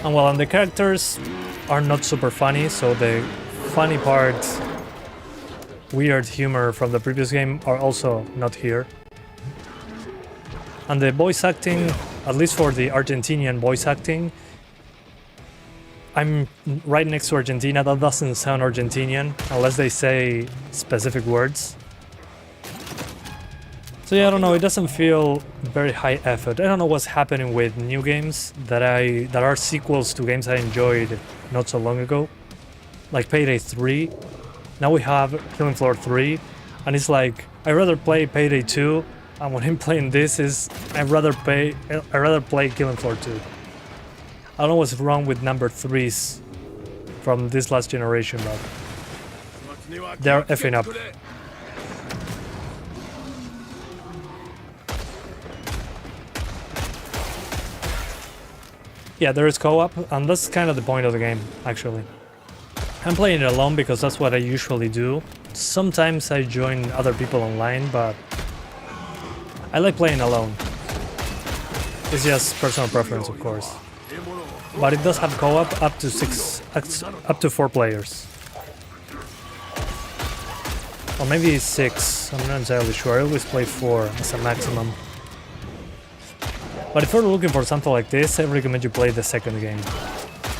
And well, and the characters are not super funny, so the funny parts, weird humor from the previous game are also not here. And the voice acting, at least for the Argentinian voice acting, I'm right next to Argentina, that doesn't sound Argentinian unless they say specific words. So yeah, I don't know, it doesn't feel very high effort. I don't know what's happening with new games that are sequels to games I enjoyed not so long ago. Like Payday 3. Now we have Killing Floor 3, and it's like I'd rather play Payday 2, and when I'm playing this I'd rather play Killing Floor 2. I don't know what's wrong with number 3s from this last generation, but they're effing up. Yeah, there is co-op, and that's kind of the point of the game, actually. I'm playing it alone because that's what I usually do. Sometimes I join other people online, but I like playing alone. It's just personal preference, of course. But it does have co-op up to 4 players. Or maybe 6, I'm not entirely sure. I always play 4 as a maximum. But if you're looking for something like this, I recommend you play the second game.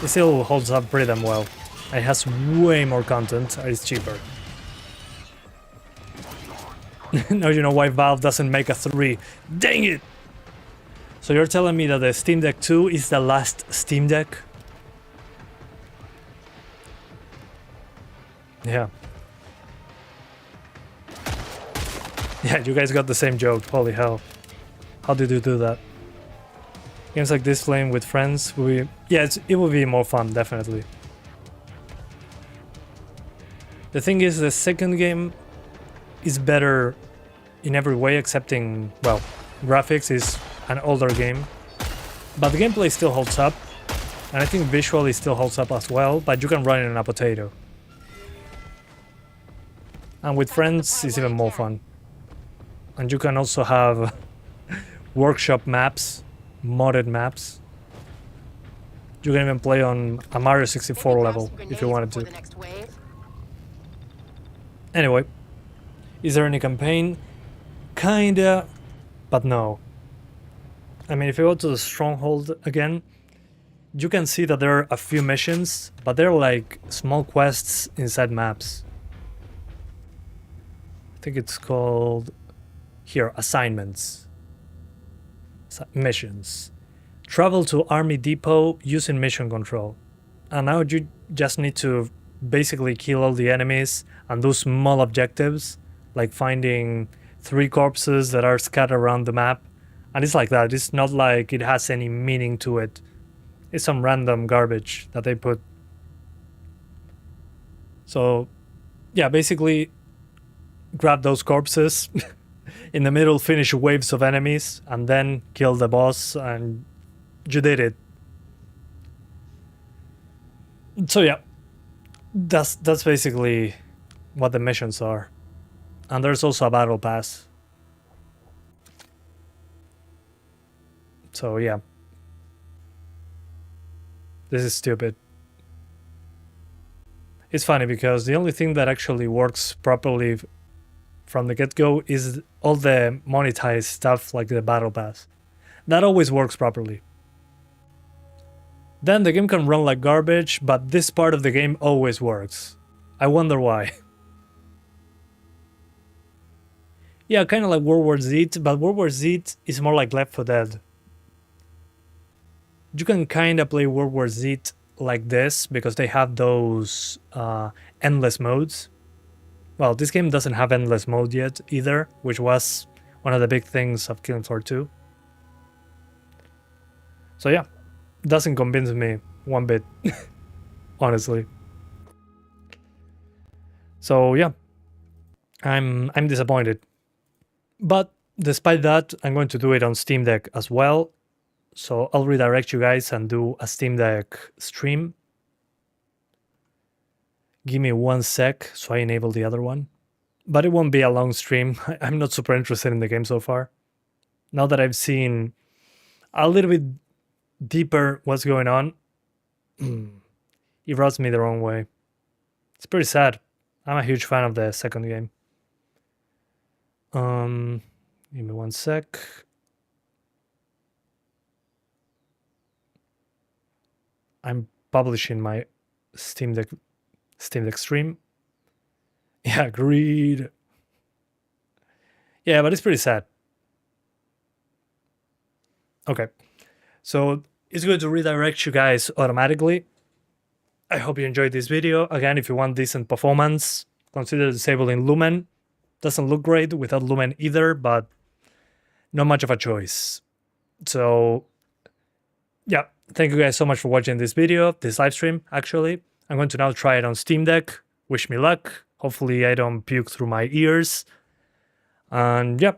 It still holds up pretty damn well. It has way more content and it's cheaper. Now you know why Valve doesn't make a 3. Dang it! So you're telling me that the Steam Deck 2 is the last Steam Deck? Yeah. Yeah, you guys got the same joke. Holy hell. How did you do that? Games like this playing with friends will be... Yeah, it will be more fun, definitely. The thing is, the second game is better in every way, excepting, well, graphics is an older game. But the gameplay still holds up. And I think visually still holds up as well, but you can run it on a potato. And with friends, it's even more fun. And you can also have workshop maps, modded maps. You can even play on a Mario 64 level if you wanted to. Anyway, is there any campaign? Kinda, but no. I mean, if you go to the Stronghold again, you can see that there are a few missions, but they're like small quests inside maps. I think it's called... Here, assignments. Missions. Travel to Army Depot using mission control. And now you just need to basically kill all the enemies and do small objectives, like finding 3 corpses that are scattered around the map. And it's like that. It's not like it has any meaning to it. It's some random garbage that they put. So, yeah, basically grab those corpses. In the middle, finish waves of enemies, and then kill the boss, and you did it. So yeah, that's basically what the missions are. And there's also a battle pass. So yeah. This is stupid. It's funny because the only thing that actually works properly from the get-go is all the monetized stuff like the battle pass. That always works properly. Then the game can run like garbage, but this part of the game always works. I wonder why. Yeah, kind of like World War Z, but World War Z is more like Left 4 Dead. You can kind of play World War Z like this because they have those endless modes. Well, this game doesn't have endless mode yet either, which was one of the big things of Killing Floor 2. So yeah, doesn't convince me one bit, honestly. So yeah, I'm disappointed. But despite that, I'm going to do it on Steam Deck as well. So I'll redirect you guys and do a Steam Deck stream. Give me 1 sec so I enable the other one. But it won't be a long stream. I'm not super interested in the game so far. Now that I've seen a little bit deeper what's going on, it rubs me the wrong way. It's pretty sad. I'm a huge fan of the second game. Give me 1 sec. I'm publishing my Steam Deck stream. Yeah, agreed. Yeah, but it's pretty sad. Okay, so it's going to redirect you guys automatically. I hope you enjoyed this video. Again, if you want decent performance, consider disabling Lumen. Doesn't look great without Lumen either, but not much of a choice. So yeah, thank you guys so much for watching this video, this live stream actually. I'm going to now try it on Steam Deck. Wish me luck. Hopefully I don't puke through my ears. And yeah,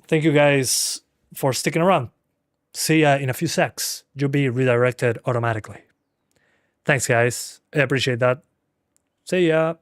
thank you guys for sticking around. See ya in a few secs. You'll be redirected automatically. Thanks guys, I appreciate that. See ya.